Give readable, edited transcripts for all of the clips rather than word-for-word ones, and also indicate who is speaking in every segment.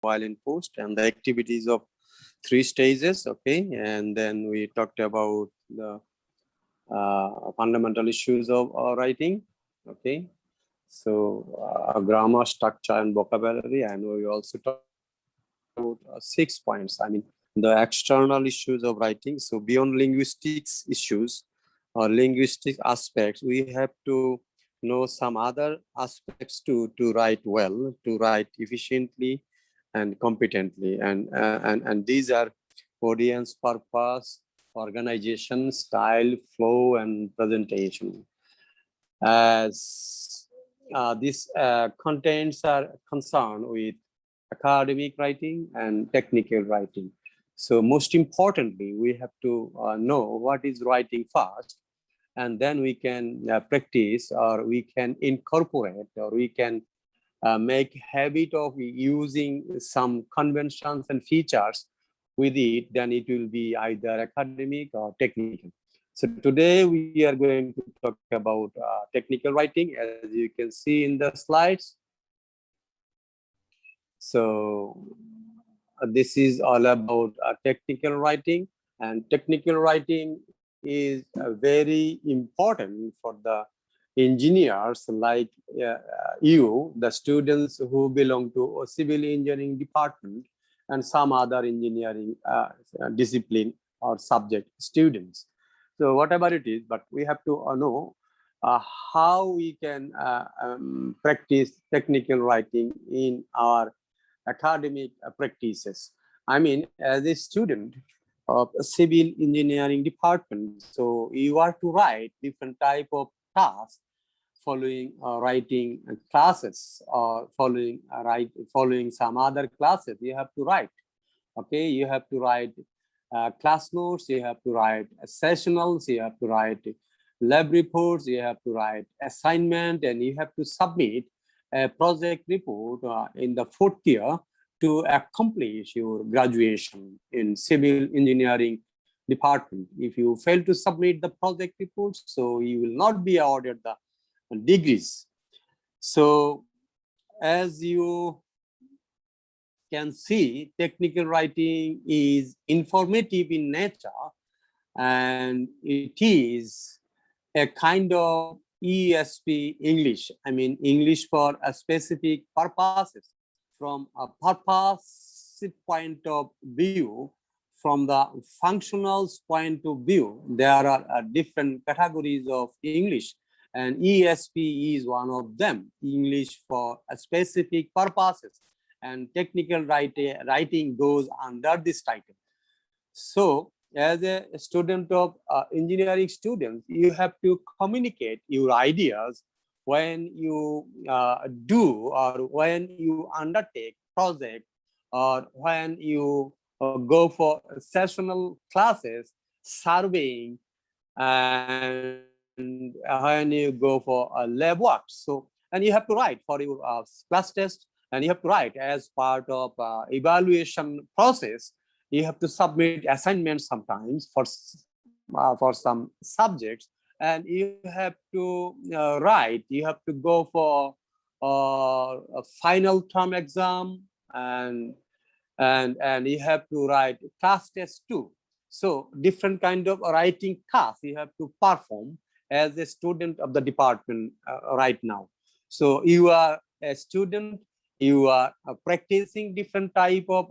Speaker 1: while in post and the activities of 3 stages. Okay, and then we talked about the fundamental issues of writing. Okay, so grammar, structure, and vocabulary, and we also talked about 6 points. I mean, the external issues of writing. So beyond linguistics issues or linguistic aspects, we have to know some other aspects to write well, to write efficiently and competently, and these are audience purpose, organization, style, flow, and presentation. As these contents are concerned with academic writing and technical writing. So most importantly, we have to know what is writing first, and then we can practice, or we can incorporate, or we can make habit of using some conventions and features with it. Then it will be either academic or technical. So today we are going to talk about technical writing, as you can see in the slides. So this is all about technical writing, and technical writing is very important for the engineers like you, the students who belong to a civil engineering department and some other engineering discipline or subject students. So whatever it is, but we have to know how we can practice technical writing in our academic practices. I mean, as a student of a civil engineering department, so you are to write different type of tasks following writing classes, or following some other classes. You have to write. Okay, you have to write class notes, you have to write sessionals, you have to write lab reports, you have to write assignment, and you have to submit a project report in the 4th year to accomplish your graduation in civil engineering department. If you fail to submit the project reports, so you will not be awarded the degrees. So as you can see, technical writing is informative in nature, and it is a kind of ESP English. I mean, English for a specific purposes. From a purposive point of view, from the functional point of view, there are different categories of English, and ESP is one of them, English for a specific purposes, and technical writing goes under this title. So as a student of engineering students, you have to communicate your ideas when you do, or when you undertake project, or when you go for sessional classes, surveying, and when you go for lab work. So, and you have to write for your class test, and you have to write as part of evaluation process. You have to submit assignments sometimes for some subjects, and you have to write. You have to go for a final term exam, and you have to write class test too. So different kind of writing tasks you have to perform as a student of the department right now. So you are a student, you are practicing different type of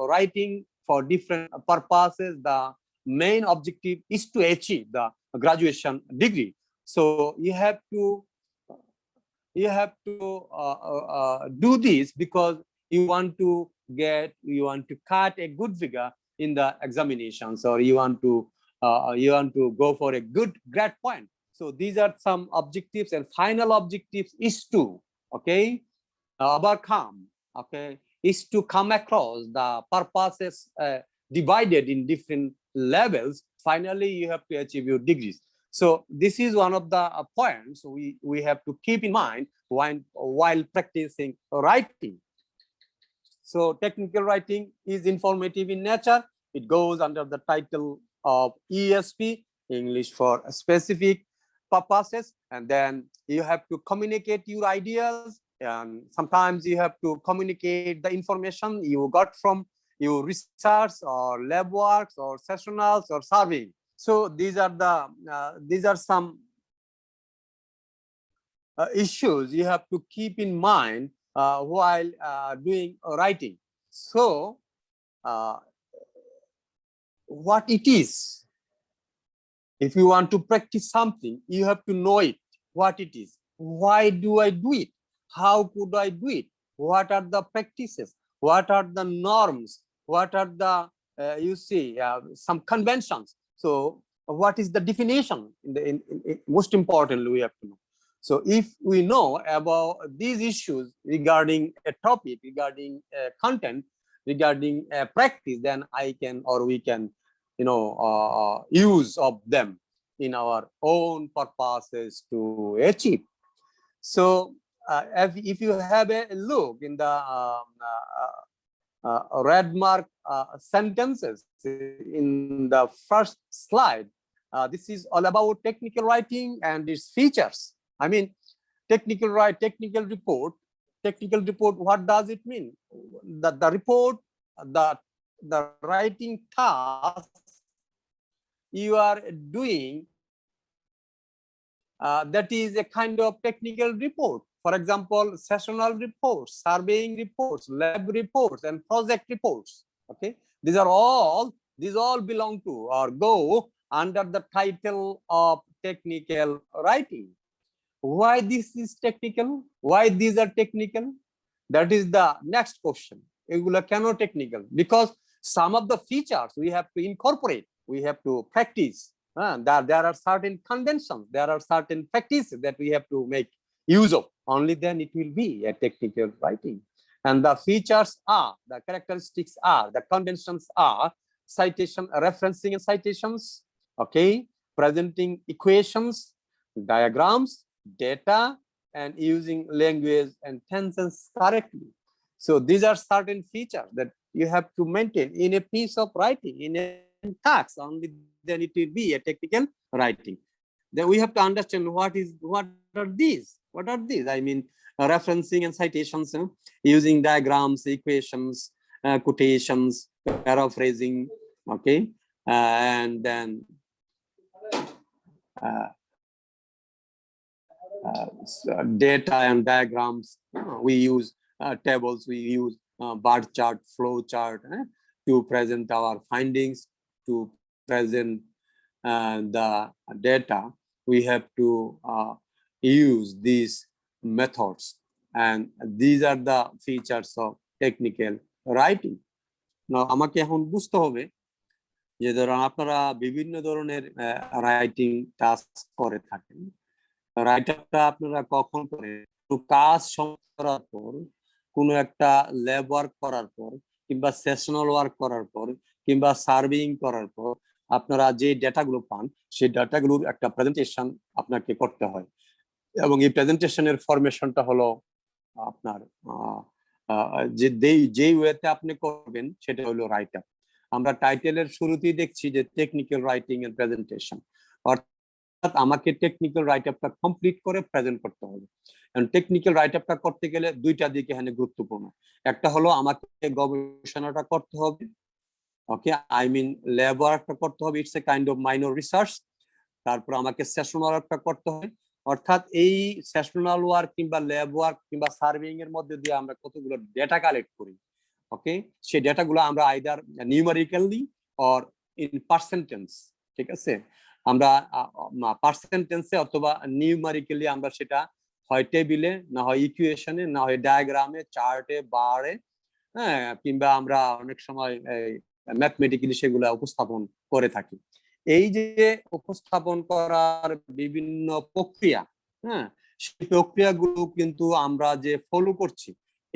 Speaker 1: writing for different purposes. The main objective is to achieve the graduation degree. So you have to do this because you want to cut a good figure in the examinations, or you want to go for a good grade point. So these are some objectives, and final objectives is to overcome, is to come across the purposes divided in different levels. Finally, you have to achieve your degrees. So this is one of the points we have to keep in mind while practicing writing. So technical writing is informative in nature. It goes under the title of ESP, English for specific purposes, and then you have to communicate your ideas and sometimes you have to communicate the information you got from your research or lab works or sessionals or survey. So these are some issues you have to keep in mind while doing writing. So what it is, if you want to practice something, you have to know it, what it is. Why do I do it? How could I do it? What are the practices? What are the norms? What are the, some conventions? So what is the definition? Most importantly, we have to know. So if we know about these issues regarding a topic, regarding content, regarding practice, then I can, or we can, use of them in our own purposes to achieve. So if you have a look in the red mark sentences in the first slide, this is all about technical writing and its features. I mean, technical report. Technical report, what does it mean? The report, the writing task you are doing, that is a kind of technical report. For example, sessional reports, surveying reports, lab reports, and project reports. Okay, these all belong to or go under the title of technical writing. Why this is technical? Why these are technical? That is the next question. Egulo keno technical? Because some of the features we have to incorporate, we have to practice. There are certain conventions, there are certain practices that we have to make use of. Only then it will be a technical writing. And the features are, the characteristics are, the conventions are citation, referencing and citations, okay, presenting equations, diagrams, data, and using language and tenses correctly. So these are certain features that you have to maintain in a piece of writing, in a text. Only then it will be a technical writing. Then we have to understand what are these? What are these? I mean, referencing and citations, using diagrams, equations, quotations, paraphrasing, okay, and then data and diagrams. We use tables, we use bar chart, flow chart to present our findings, to present the data. We have to use these methods, and these are the features of technical writing. Now, আমাকে এখন বুঝতে হবে যে ধরুন আপনারা বিভিন্ন ধরনের writing task করে থাকেন। রাইটারটা আপনারা কখন করে? কাজ করার পর, কোনো একটা ল্যাব ওয়ার্ক করার পর, কিংবা সেশনাল ওয়ার্ক করার পর, কিংবা সার্ভেইং করার পর আপনারা যে ডেটাগুলো পান, সেই ডেটাগুলোর একটা প্রেজেন্টেশন আপনাকে করতে হয়। এবং এই প্রেজেন্টেশনের ফরমেশনটা হলো আপনার যে ওয়েতে আপনি করবেন সেটা হলো রাইটার। আমরা টাইটেলের শুরুতেই দেখছি যে টেকনিক্যাল রাইটিং এন্ড প্রেজেন্টেশন, অর্থাৎ আমাকে টেকনিক্যাল রাইট আপটা কমপ্লিট করে প্রেজেন্ট করতে হবে। কারণ টেকনিক্যাল রাইট আপটা করতে গেলে দুইটা দিক এখানে গুরুত্বপূর্ণ। একটা হলো আমাকে গবেষণাটা করতে হবে, ওকে, আই মিন ল্যাব ওয়ার্কটা করতে হবে, it's a kind of minor research. তারপর আমাকে সেশনাল ওয়ার্কটা করতে হবে, অর্থাৎ এই সেশনাল ওয়ার্ক কিংবা ল্যাব ওয়ার্ক কিংবা সার্ভেইং এর মধ্যে দিয়ে আমরা কতগুলো ডেটা কালেক্ট করি, ওকে, সেই ডেটাগুলো আমরা either numerically or in percentage, ঠিক আছে, আমরা পার্সেন্টেজে অথবা নিউমেরিক্যালি আমরা সেটা হয় টেবিলে, না হয় ইকুয়েশনে, না হয় ডায়াগ্রামে, চার্টে, বারে, হ্যাঁ, কিংবা আমরা অনেক সময় ম্যাথমেটিক্যালি সেগুলো উপস্থাপন করে থাকি। এই যে উপস্থাপন করার বিভিন্ন প্রক্রিয়া, হ্যাঁ, সেই প্রক্রিয়াগুলো কিন্তু আমরা যে ফলো করছি,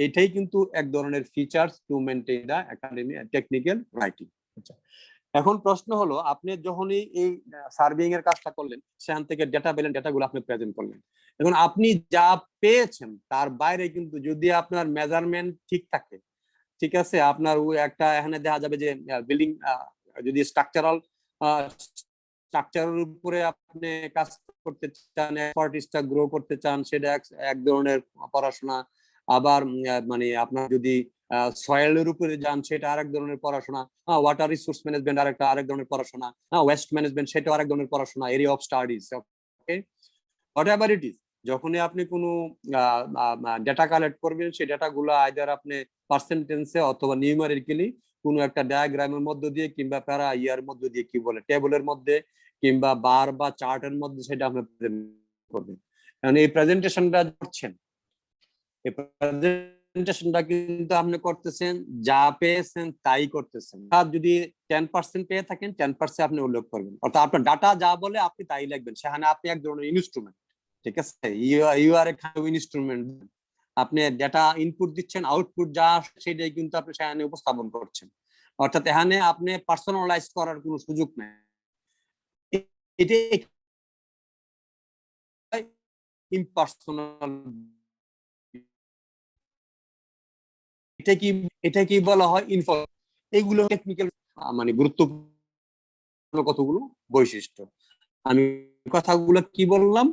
Speaker 1: এটাই কিন্তু এক ধরনের features to maintain the academy technical writing. আচ্ছা, এখন প্রশ্ন হলো, আপনি যখনই এই সার্ভেইং এর কাজটা করলেন, সেখান থেকে ডেটা পেলেন, ডেটাগুলো আপনি প্রেজেন্ট করলেন। এখন আপনি যা পেয়েছেন তার বাইরে কিন্তু যদি আপনার মেজারমেন্ট ঠিক থাকে, ঠিক আছে, আপনার একটা এখানে দেখা যাবে যে বিল্ডিং, যদি স্ট্রাকচারের উপরে আপনি কাজ করতে চান, এক্সপার্টিসটা গ্রো করতে চান, সেটা এক ধরনের পড়াশোনা। আবার মানে আপনার যদি সয়েলের উপরে যান, সেটা আরেক ধরনের পড়াশোনা। ওয়াটার রিসোর্স ম্যানেজমেন্ট আরেক ধরনের পড়াশোনা। ওয়েস্ট ম্যানেজমেন্ট সেটা আরেক ধরনের পড়াশোনা, area of studies. Okay, what ever it is, যখনই আপনি কোনো ডেটা কালেক্ট করবেন, সেই ডেটাগুলো আইদার আপনি পার্সেন্টেন্সে অথবা নিউমেরিক্যালি কোনো একটা ডায়াগ্রামের মধ্য দিয়ে কিংবা প্যারা ইয়ার মধ্য দিয়ে, কি বলে, টেবলের মধ্যে কিংবা বার বা চার্টের মধ্যে সেটা আপনি প্রেজেন্ট করবেন। কারণ এই প্রেজেন্টেশনটা করছেন, এই প্রেজেন্টেশনটা কিন্তু আপনি করতেছেন যা পেয়েছেন তাই করতেছেন। আর যদি 10% পেয়ে থাকেন 10% আপনি উল্লেখ করবেন, অর্থাৎ আপনার ডাটা যা বলে আপনি তাই লিখবেন। সেখানে আপনি এক ধরনের ইনস্ট্রুমেন্ট, ঠিক আছে, you are a kind of instrument. আপনি ডেটা ইনপুট দিচ্ছেন, আউটপুট যা আসে সেটাই কিন্তু আপনি সেখানে উপস্থাপন করছেন। অর্থাৎ এখানে আপনি পার্সোনালাইজ করার কোনো সুযোগ নেই। এটাই ইম্পার্সোনাল। এটা কি বলা হয় ইনফো। এগুলো টেকনিক্যাল মানে গুরুত্বপূর্ণ কতগুলো বৈশিষ্ট্য। আমি কথাগুলো কি বললাম,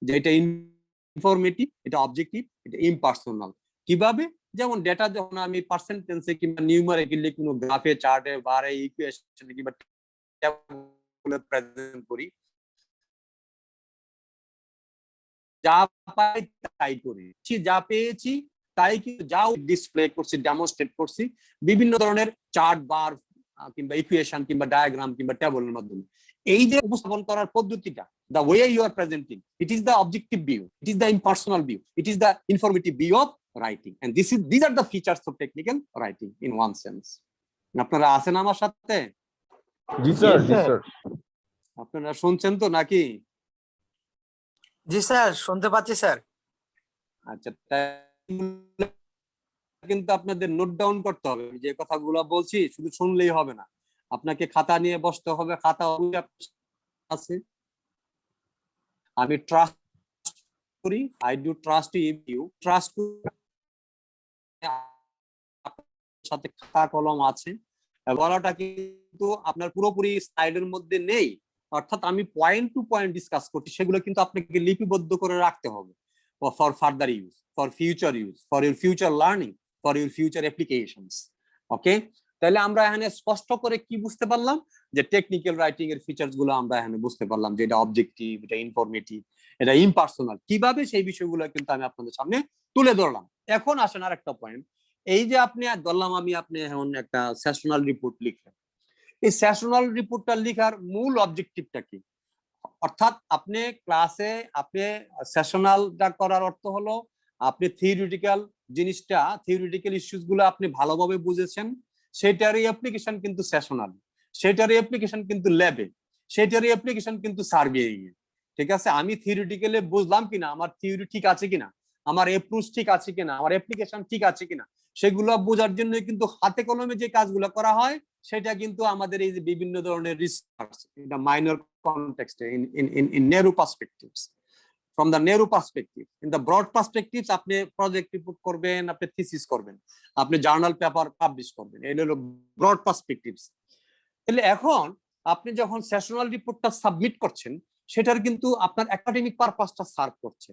Speaker 1: যে এটা ইনফরমেটিভ, এটা অবজেক্টিভ, এটা ইম্পার্সোনাল। কিভাবে? যেমন ডেটা যখন আমি পার্সেন্টেন্সে কিংবা নিউমারিক্যালি কোনো গ্রাফে, চার্টে, বারে, ইকুয়েশনে কিংবা টেবলে প্রেজেন্ট করি, যা পাই তাই করি, যা পেয়েছি তাই কিন্তু যা ডিসপ্লে করছি, ডেমনস্ট্রেট করছি বিভিন্ন ধরনের চার্ট, বার কিংবা ইকুয়েশন কিংবা ডায়াগ্রাম কিংবা টেবলের মাধ্যমে। এই যে উপস্থাপন করার পদ্ধতিটা, the way you are presenting, it is the objective view, it is the impersonal view, it is the informative view of writing, and these are the features of technical writing in one sense. আপনারা আছেন আমার সাথে?
Speaker 2: জি sir, জি sir.
Speaker 1: আপনারা শুনছেন তো নাকি?
Speaker 3: জি sir, শুনতে পাচ্ছি স্যার।
Speaker 1: আচ্ছা, কিন্তু আপনাদের নোট ডাউন করতে হবে। যে কথাগুলো বলছি শুধু শুনলেই হবে না, আপনাকে খাতা নিয়ে বসতে হবে। খাতা আছে, আমি ট্রাস্ট করি, I do trust you, trust সাথে খাতা কলম আছে। বলাটা কিন্তু আপনার পুরোপুরি স্লাইডের মধ্যে নেই, অর্থাৎ আমি পয়েন্ট টু পয়েন্ট ডিসকাস করছি, সেগুলো কিন্তু আপনাকে লিপিবদ্ধ করে রাখতে হবে for further use, for future use, for your future learning, for your future applications. Okay, তাহলে আমরা এখানে স্পষ্ট করে কি বুঝতে পারলাম, যে টেকনিক্যাল রাইটিং এর ফিচার্স গুলো আমরা এখানে বুঝতে পারলাম, যে এটা অবজেক্টিভ, এটা ইনফরমেটিভ, এটা ইম্পার্সোনাল। কিভাবে সেই বিষয়গুলো কিন্তু আমি আপনাদের সামনে তুলে ধরলাম। এখন আসেন আরেকটা পয়েন্ট। এই যে আপনি ধরলাম আমি আপনি এখন একটা সেশনাল রিপোর্ট লিখলেন, এই সেশনাল রিপোর্টটা লেখার মূল অবজেক্টিভটা কি? অর্থাৎ আপনি ক্লাসে আপনি সেশনালটা করার অর্থ হলো আপনি থিওরিটিক্যাল জিনিসটা, থিওরিটিক্যাল ইস্যুস গুলো আপনি ভালোভাবে বুঝেছেন, সেটারই অ্যাপ্লিকেশন কিন্তু সেশনাল, সেটারই অ্যাপ্লিকেশন কিন্তু ল্যাবে, সেটারই অ্যাপ্লিকেশন কিন্তু সার্ভেইং এ। ঠিক আছে, আমি থিওরিটিক্যালি বুঝলাম কিনা, আমার থিওরি ঠিক আছে কিনা, আমার অ্যাপ্রোচ ঠিক আছে কিনা, আমার অ্যাপ্লিকেশন ঠিক আছে কিনা, সেগুলো বোঝার জন্য কিন্তু হাতে কলমে যে কাজগুলো করা হয়, সেটা কিন্তু আমাদের এই যে বিভিন্ন ধরনের রিসার্চ, এটা মাইনর কনটেক্সটে, in narrow perspectives, from the narrow perspective. In the broad perspectives আপনি প্রজেক্ট রিপোর্ট করবেন, আপনি থিসিস করবেন, আপনি জার্নাল পেপার পাবলিশ করবেন, এটা হলো ব্রড পার্সপেক্টিভস। তাহলে এখন আপনি যখন সেশনাল রিপোর্টটা সাবমিট করছেন, সেটার কিন্তু আপনার একাডেমিক পারপাসটা সার্ভ করছে।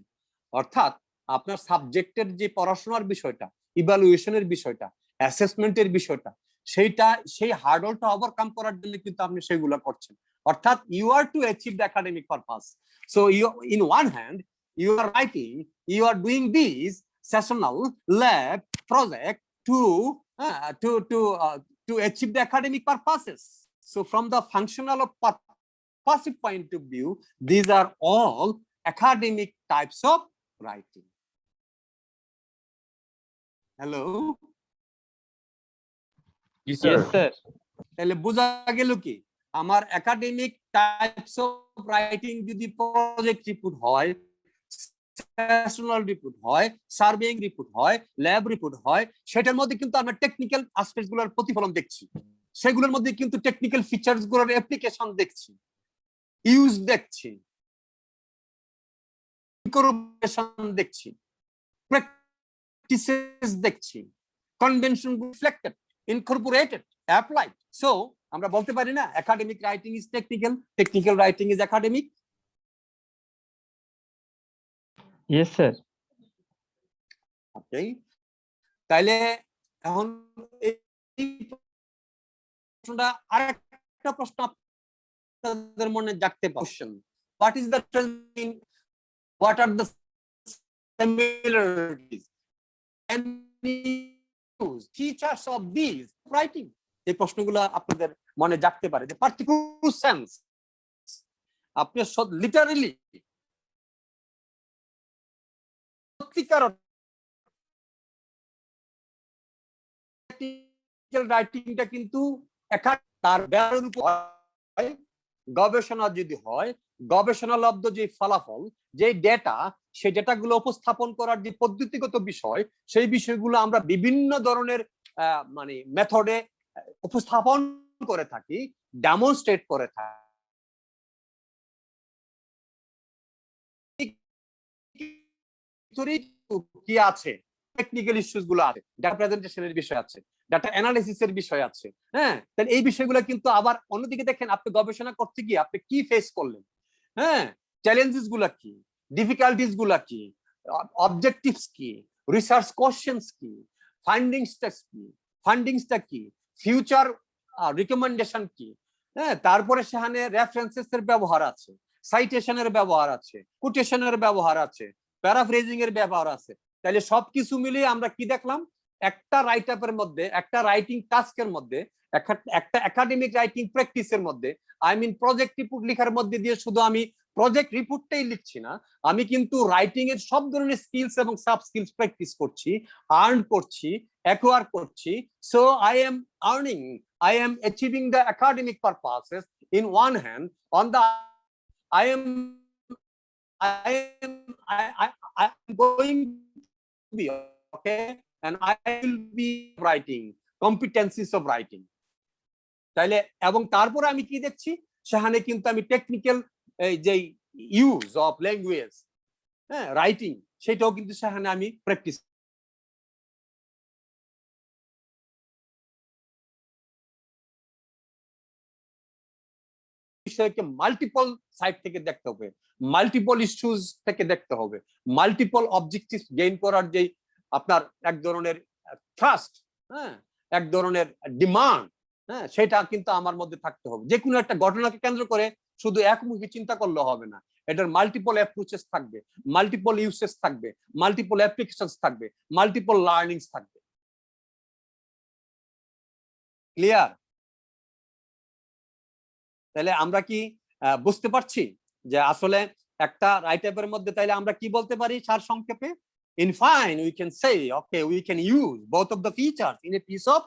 Speaker 1: অর্থাৎ আপনার সাবজেক্টের যে পড়াশোনার বিষয়টা, ইভালুয়েশনের বিষয়টা, অ্যাসেসমেন্টের বিষয়টা, সেই হার্ডলটা ওভারকাম করার জন্য কিন্তু আপনি সেগুলো করছেন। অর্থাৎ you are to achieve the academic purpose. So you, in one hand, you are writing, you are doing this sessional lab project to achieve the academic purposes. So from the functional or purposive point of view, these are all academic types of writing. Hello?
Speaker 2: Yes, sir.
Speaker 1: তাহলে বোঝা গেল কি, আমার academic types of writing যদি project report হয়, sessional report হয়, surveying report হয়, lab report হয়, সেটার মধ্যে কিন্তু আমরা টেকনিক্যাল অ্যাসপেক্টস গুলোর প্রতিফলন দেখছি, সেগুলোর মধ্যে কিন্তু টেকনিক্যাল ফিচারস গুলোর অ্যাপ্লিকেশন দেখছি, ইউজ দেখছি, ইনকর্পোরেশন দেখছি, প্র্যাকটিসেস দেখছি, convention reflected, Incorporated, applied. So আমরা বলতে পারি না academic writing is technical, technical writing is academic.
Speaker 2: Yes, sir.
Speaker 1: ওকে, তাইলে এখন এই প্রশ্নটা আরেকটা প্রশ্ন আপনাদের মনে জাগতে পারছেন, what is the trending, what are the similarities and features of these writing? এই প্রশ্নগুলো আপনাদের মনে জাগতে পারে যে পার্টিকুলার সেন্স আপনি লিটারালি সত্যিকার রাইটিংটা কিন্তু তার ব্যাপারের উপর গবেষণা যদি হয়, গবেষণালব্ধ যে ফলাফল, যে ডেটা, সেই ডেটাগুলো উপস্থাপন করার যে পদ্ধতিগত বিষয়, সেই বিষয়গুলো আমরা বিভিন্ন ধরনের মানে মেথডে উপস্থাপন করে থাকি, ডেমনস্ট্রেট করে থাকি। কি আছে, টেকনিক্যাল ইস্যুস গুলো আছে, ডাটা প্রেজেন্টেশনের বিষয় আছে, ডাটা অ্যানালিসিসের বিষয় আছে। হ্যাঁ, তাহলে এই বিষয়গুলো কিন্তু আবার অন্যদিকে দেখেন, আপনি গবেষণা করতে গিয়ে আপনি কি ফেস করলেন, হ্যাঁ, চ্যালেঞ্জেস গুলা কি, ডিফিকাল্টিস গুলা কি, অবজেক্টিভস কি, রিসার্চ কোশ্চেনস কি, ফান্ডিংসটা কি, ফিউচার রিকমেন্ডেশন কি, হ্যাঁ, তারপরে সেখানে রেফারেন্সেস এর ব্যবহার আছে, সাইটেশনের ব্যবহার আছে, কোটেশনের ব্যবহার আছে, প্যারাফ্রেজিং এর ব্যবহার আছে। তাহলে সবকিছু মিলিয়ে আমরা কি দেখলাম, একটা রাইট আপের মধ্যে, একটা রাইটিং টাস্কের মধ্যে, একটা একাডেমিক রাইটিং প্র্যাকটিসের মধ্যে, আই মিন প্রজেক্ট রিপোর্ট লেখার মধ্যে দিয়ে শুধু আমি প্রজেক্ট রিপোর্টটাই লিখছি না, আমি কিন্তু রাইটিং এর সব ধরনের স্কিলস এবং সাব স্কিলস প্র্যাকটিস করছি, আর্ন করছি, অ্যাকোয়ার করছি। So I am earning, I am achieving the academic purposes in one hand. On the, I am going to be okay, and I will be writing competencies of writing. তাইলে এবং তারপরে আমি কি দেখছি, সেখানে কিন্তু আমি টেকনিক্যাল যে ইউজ অফ ল্যাঙ্গুয়েজ, হ্যাঁ, রাইটিং, সেটাও কিন্তু সেখানে আমি প্র্যাকটিস বিষয়কে মাল্টিপল সাইড থেকে দেখতে হবে, মাল্টিপল ইস্যুস থেকে দেখতে হবে, মাল্টিপল অবজেক্টিভ গেইন করার যে আপনার এক ধরনের ট্রাস্ট, হ্যাঁ, এক ধরনের ডিমান্ড, হ্যাঁ, সেটা কিন্তু আমার মধ্যে থাকতে হবে। যে কোনো একটা ঘটনাকে কেন্দ্র করে শুধু একমুখী চিন্তা করলে হবে না, এটার মাল্টিপল অ্যাপ্রোচেস থাকবে, মাল্টিপল ইউসেস থাকবে, মাল্টিপল অ্যাপ্লিকেশনস থাকবে, মাল্টিপল লার্নিংস থাকবে। ক্লিয়ার? তাহলে আমরা কি বুঝতে পারছি যে আসলে একটা রাইট আপের মধ্যে তাইলে আমরা কি বলতে পারি সার সংক্ষেপে? In fine, we can say, okay, we can use both of the features in a piece of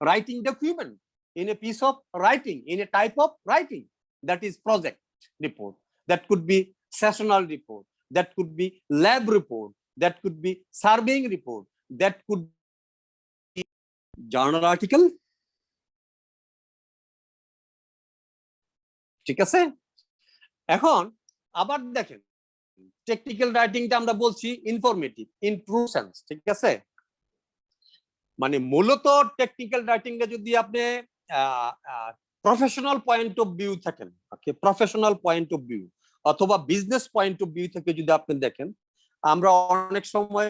Speaker 1: writing document, in a piece of writing, in a type of writing, that is project report, that could be sessional report, that could be lab report, that could be surveying report, that could be journal article. ঠিক আছে? এখন আবার দেখেন, technical রাইটিংটা আমরা বলছি informative, in true sense, ঠিক আছে? মানে মূলত টেকনিক্যাল রাইটিং এ যদি আপনি প্রফেশনাল পয়েন্ট অফ ভিউ থাকেন, ওকে, প্রফেশনাল পয়েন্ট অফ ভিউ অথবা বিজনেস পয়েন্ট অফ ভিউ থেকে যদি আপনি দেখেন, আমরা অনেক সময়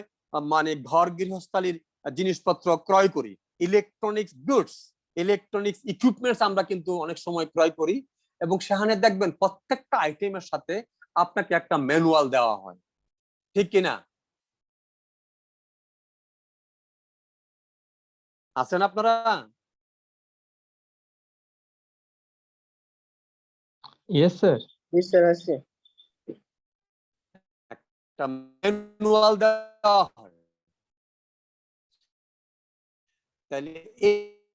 Speaker 1: মানে ঘর গৃহস্থালির জিনিসপত্র ক্রয় করি, ইলেকট্রনিক্স গুডস, ইলেকট্রনিক্স ইকুইপমেন্টস আমরা কিন্তু অনেক সময় ক্রয় করি, এবং সেখানে দেখবেন প্রত্যেকটা আইটেমের সাথে আপনাকে একটা ম্যানুয়াল দেওয়া হয়, ঠিক কিনা? আছেন আপনারা?
Speaker 2: Yes, sir.
Speaker 4: Yes, sir, আছে।
Speaker 1: একটা ম্যানুয়াল দেওয়া হয়। তাহলে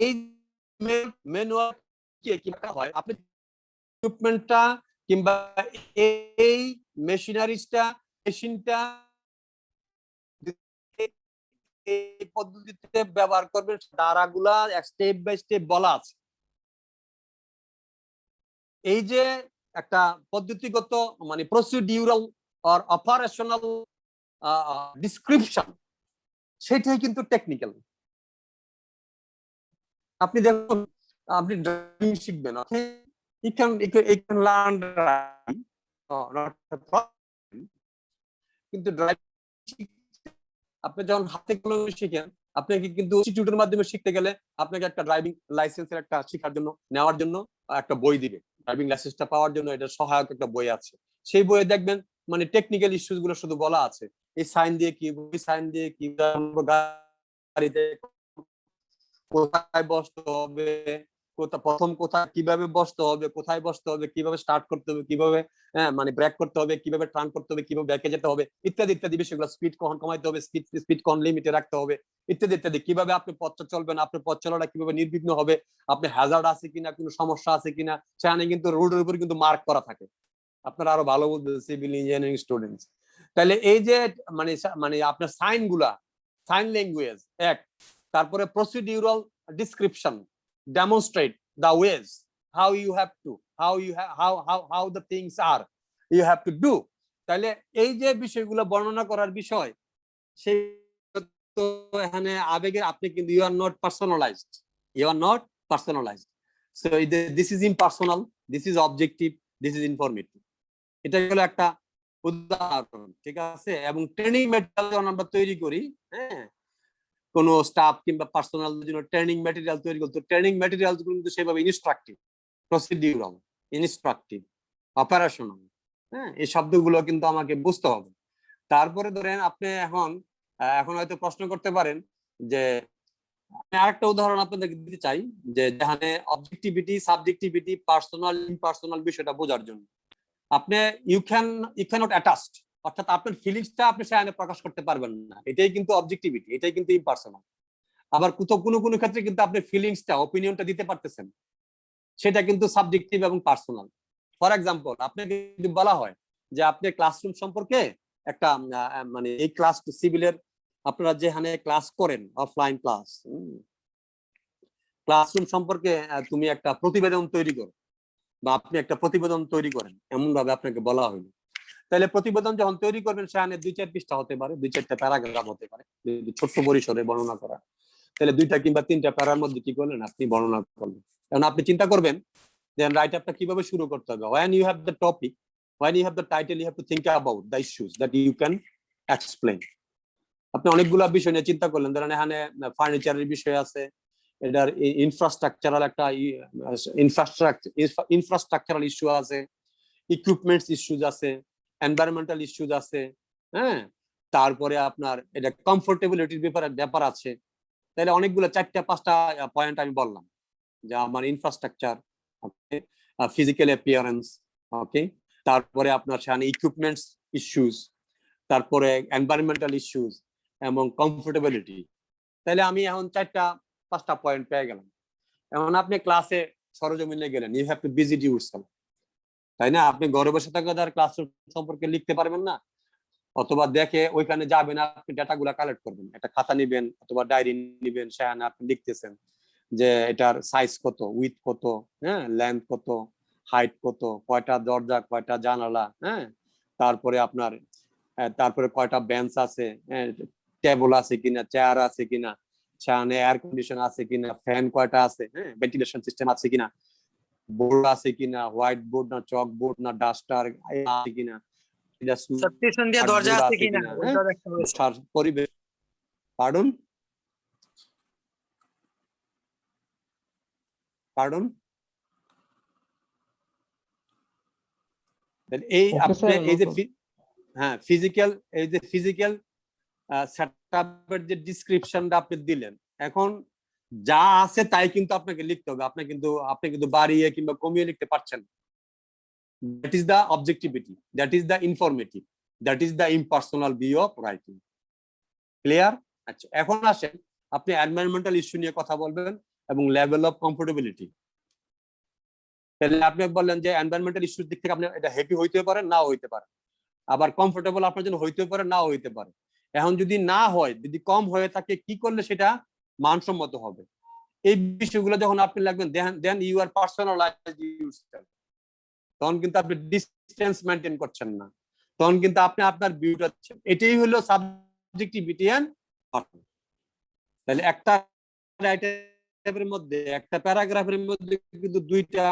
Speaker 1: এই ম্যানুয়াল কি হয়, আপনি ইকুইপমেন্টটা কিংবা এই মেশিনারিজটা, মেশিনটা এই পদ্ধতিতে ব্যবহার করবেন, ধারাগুলা স্টেপ বাই স্টেপ বলা আছে। এই যে একটা পদ্ধতিগত মানে প্রসিডিউরাল অর অপারেশনাল ডিসক্রিপশন, সেটাই কিন্তু টেকনিক্যাল। আপনি দেখুন, আপনি ড্রাইভিং শিখবেন, ওকে, you can learn driving, not a problem, কিন্তু ড্রাইভিং আপনি যখন হাতে কলমে শিখেন, আপনাকে কিন্তু ইনস্টিটিউটের মাধ্যমে শিখতে গেলে আপনাকে একটা ড্রাইভিং লাইসেন্সের একটা শেখার জন্য নেওয়ার জন্য একটা বই দিবে। ড্রাইভিং লাইসেন্সটা পাওয়ার জন্য এটা সহায়ক একটা বই আছে। সেই বইয়ে দেখবেন মানে টেকনিক্যাল ইস্যুস গুলো শুধু বলা আছে, এই সাইন দিয়ে কি, ওই সাইন দিয়ে কি, গাড়িতে কোথায় বসতে হবে, প্রথম কোথায় কিভাবে বসতে হবে, কোথায় বসতে হবে, কিভাবে স্টার্ট করতে হবে, কিভাবে মানে ব্রেক করতে হবে, কিভাবে টার্ন করতে হবে, কিভাবে ব্রেকে যেতে হবে, ইত্যাদি ইত্যাদি বিষয়গুলো, স্পিড কখন কমাইতে হবে, স্পিড কোন লিমিটে রাখতে হবে, ইত্যাদি ইত্যাদি, কিভাবে আপনি পথটা চলবেন, আপনার পথ চলাটা কিভাবে নির্বিঘ্ন হবে, আপনি হ্যাজার্ড আছে কিনা, কোনো সমস্যা আছে কিনা, সেখানে কিন্তু রোডের উপর কিন্তু মার্ক করা থাকে। আপনারা আরো ভালো বুঝবেন সিভিল ইঞ্জিনিয়ারিং স্টুডেন্টস। তাহলে এই যে মানে মানে আপনার সাইন গুলা, সাইন ল্যাঙ্গুয়েজ এক, তারপরে procedural description, demonstrate the ways how you have to, how the things are you have to do. তাহলে এই যে বিষয়গুলো বর্ণনা করার বিষয়, সেই তো এখানে আবেগের আপনি কিন্তু you are not personalized, so this is impersonal, this is objective, this is informative. এটা হলো একটা উদাহরণ, ঠিক আছে। এবং ট্রেনিং ম্যাটেরিয়াল যখন আমরা তৈরি করি, হ্যাঁ, কোন স্টাফ কিংবা পার্সোনাল জন্য ট্রেনিং ম্যাটেরিয়াল তৈরি করতে, ট্রেনিং ম্যাটেরিয়াল গুলো কিন্তু সেভাবে ইনস্ট্রাকটিভ, প্রসিডিউরাল, ইনস্ট্রাকটিভ, অপারেশনাল, হ্যাঁ, এই শব্দগুলো কিন্তু আমাকে বুঝতে হবে। তারপরে ধরেন আপনি এখন হয়তো প্রশ্ন করতে পারেন যে আমি আরেকটা উদাহরণ আপনাদেরকে দিতে চাই, যে যেখানে অবজেক্টিভিটি, সাবজেক্টিভিটি, পার্সোনাল, ইম্পার্সোনাল বিষয়টা বোঝার জন্য আপনি ইউ ক্যানট অ্যাটাচড, অর্থাৎ আপনার ফিলিংসটা আপনি সেখানে প্রকাশ করতে পারবেন না, এটাই কিন্তু অবজেক্টিভিটি, এটাই কিন্তু ইম্পার্সোনাল। আবার কোনো ক্ষেত্রে কিন্তু আপনি ফিলিংসটা, অপিনিয়নটা দিতে পারতেছেন, সেটা কিন্তু সাবজেক্টিভ এবং পার্সোনাল। ফর এক্সাম্পল, আপনাকে যদি বলা হয় যে আপনি ক্লাসরুম সম্পর্কে একটা মানে এই ক্লাস সিভিলের আপনারা যেখানে ক্লাস করেন, অফলাইন ক্লাসরুম সম্পর্কে তুমি একটা প্রতিবেদন তৈরি করো, বা আপনি একটা প্রতিবেদন তৈরি করেন, এমন ভাবে আপনাকে বলা হলো। তাহলে প্রতিবেদন যখন তৈরি করবেন সেখানে 2-4 পৃষ্ঠা হতে পারে, 2-4টা প্যারাগ্রাফ হতে পারে, যদি ছোট্ট পরিসরে বর্ণনা করা, তাহলে 2টা কিংবা 3টা প্যারার মধ্যে কি করলেন, আপনি বর্ণনা করলেন। কারণ আপনি চিন্তা করবেন যে রাইট আপটা কিভাবে শুরু করতে হবে। when you have the topic, when you have the title, you have to think about the issues that you can explain. আপনি অনেকগুলা বিষয় নিয়ে চিন্তা করলেন, ধরেন এখানে ফার্নিচারের বিষয় আছে, এটার ইনফ্রাস্ট্রাকচারাল একটা ইনফ্রাস্ট্রাকচারাল ইস্যু আছে, ইকুইপমেন্টস ইস্যুজ আছে, এনভায়রনমেন্টাল ইস্যুজ আছে, হ্যাঁ, তারপরে আপনার এটা কমফোর্টেবিলিটির ব্যাপার আছে। তাহলে অনেকগুলো 4টা-5টা পয়েন্ট আমি বললাম, যে আমার ইনফ্রাস্ট্রাকচার, ফিজিক্যাল অ্যাপিয়ারেন্স, ওকে, তারপরে আপনার সেখানে ইকুইপমেন্টস ইস্যুজ, তারপরে এনভায়রনমেন্টাল ইস্যুজ এবং কমফোর্টেবিলিটি। তাহলে আমি এখন 4টা-5টা পয়েন্ট পেয়ে গেলাম। এখন আপনি ক্লাসে সরজমিনে গেলেন, you have to visit yourself, তাই না? আপনি ঘরে বসে থাকা আর ক্লাসরুম সম্পর্কে লিখতে পারবেন না, অথবা দেখে ওইখানে যাবেন, আপনি ডাটাগুলা কালেক্ট করবেন, একটা খাতা নিবেন অথবা ডায়েরি নিবেন, সেখানে আপনি লিখতেছেন যে এটার সাইজ কত, উইথ কত, হ্যাঁ, লেন্থ কত, হাইট কত, কয়টা দরজা, কয়টা জানালা, হ্যাঁ, তারপরে আপনার তারপরে কয়টা বেঞ্চ আছে, টেবল আছে কিনা, চেয়ার আছে কিনা, সেখানে এয়ার কন্ডিশন আছে কিনা, ফ্যান কয়টা আছে, হ্যাঁ, ভেন্টিলেশন সিস্টেম আছে কিনা, বোর্ড আছে কিনা, হোয়াইট বোর্ড না চক বোর্ড না ডাস্টার আছে কিনা,
Speaker 3: সাবস্টেশন দিয়ে দরজা আছে কিনা, ওইটা দেখতে হবে।
Speaker 1: পরিবেশ, পার্ডন এই আপনি এই যে হ্যাঁ ফিজিক্যাল সেটআপের যে ডেসক্রিপশনটা আপনি দিলেন, এখন যা আছে তাই কিন্তু আপনাকে লিখতে হবে। আপনি কিন্তু বাড়িয়ে কিংবা কমিয়ে লিখতে পারছেন। That is the objectivity, that is the informative, that is the impersonal view of writing. Clear? আচ্ছা, এখন আসেন আপনি এনভায়রনমেন্টাল ইস্যু নিয়ে কথা বলবেন এবং লেভেল অফ কমফোর্টেবিলিটি। তাহলে আপনি বললেন যে এনভায়রনমেন্টাল ইস্যুর দিক থেকে আপনি এটা হ্যাপি হইতে পারে, নাও হইতে পারে, আবার কমফোর্টেবল আপনার জন্য হইতে পারে, নাও হইতে পারে। এখন যদি না হয়, যদি কম হয়ে থাকে, কি করলে সেটা মানসম্মত হবে, এই বিষয়গুলো যখন আপনি লাগবেন, then you are personalised yourself. তখন কিন্তু আপনি ডিসটেন্স মেইনটেইন করছেন না, তখন কিন্তু আপনি আপনার ভিউটা দিচ্ছেন। এটাই হলো সাবজেক্টিভিটি এন্ড পার্সোনাল। তাহলে একটা রাইটারের মধ্যে, একটা প্যারাগ্রাফের মধ্যে কিন্তু দুইটা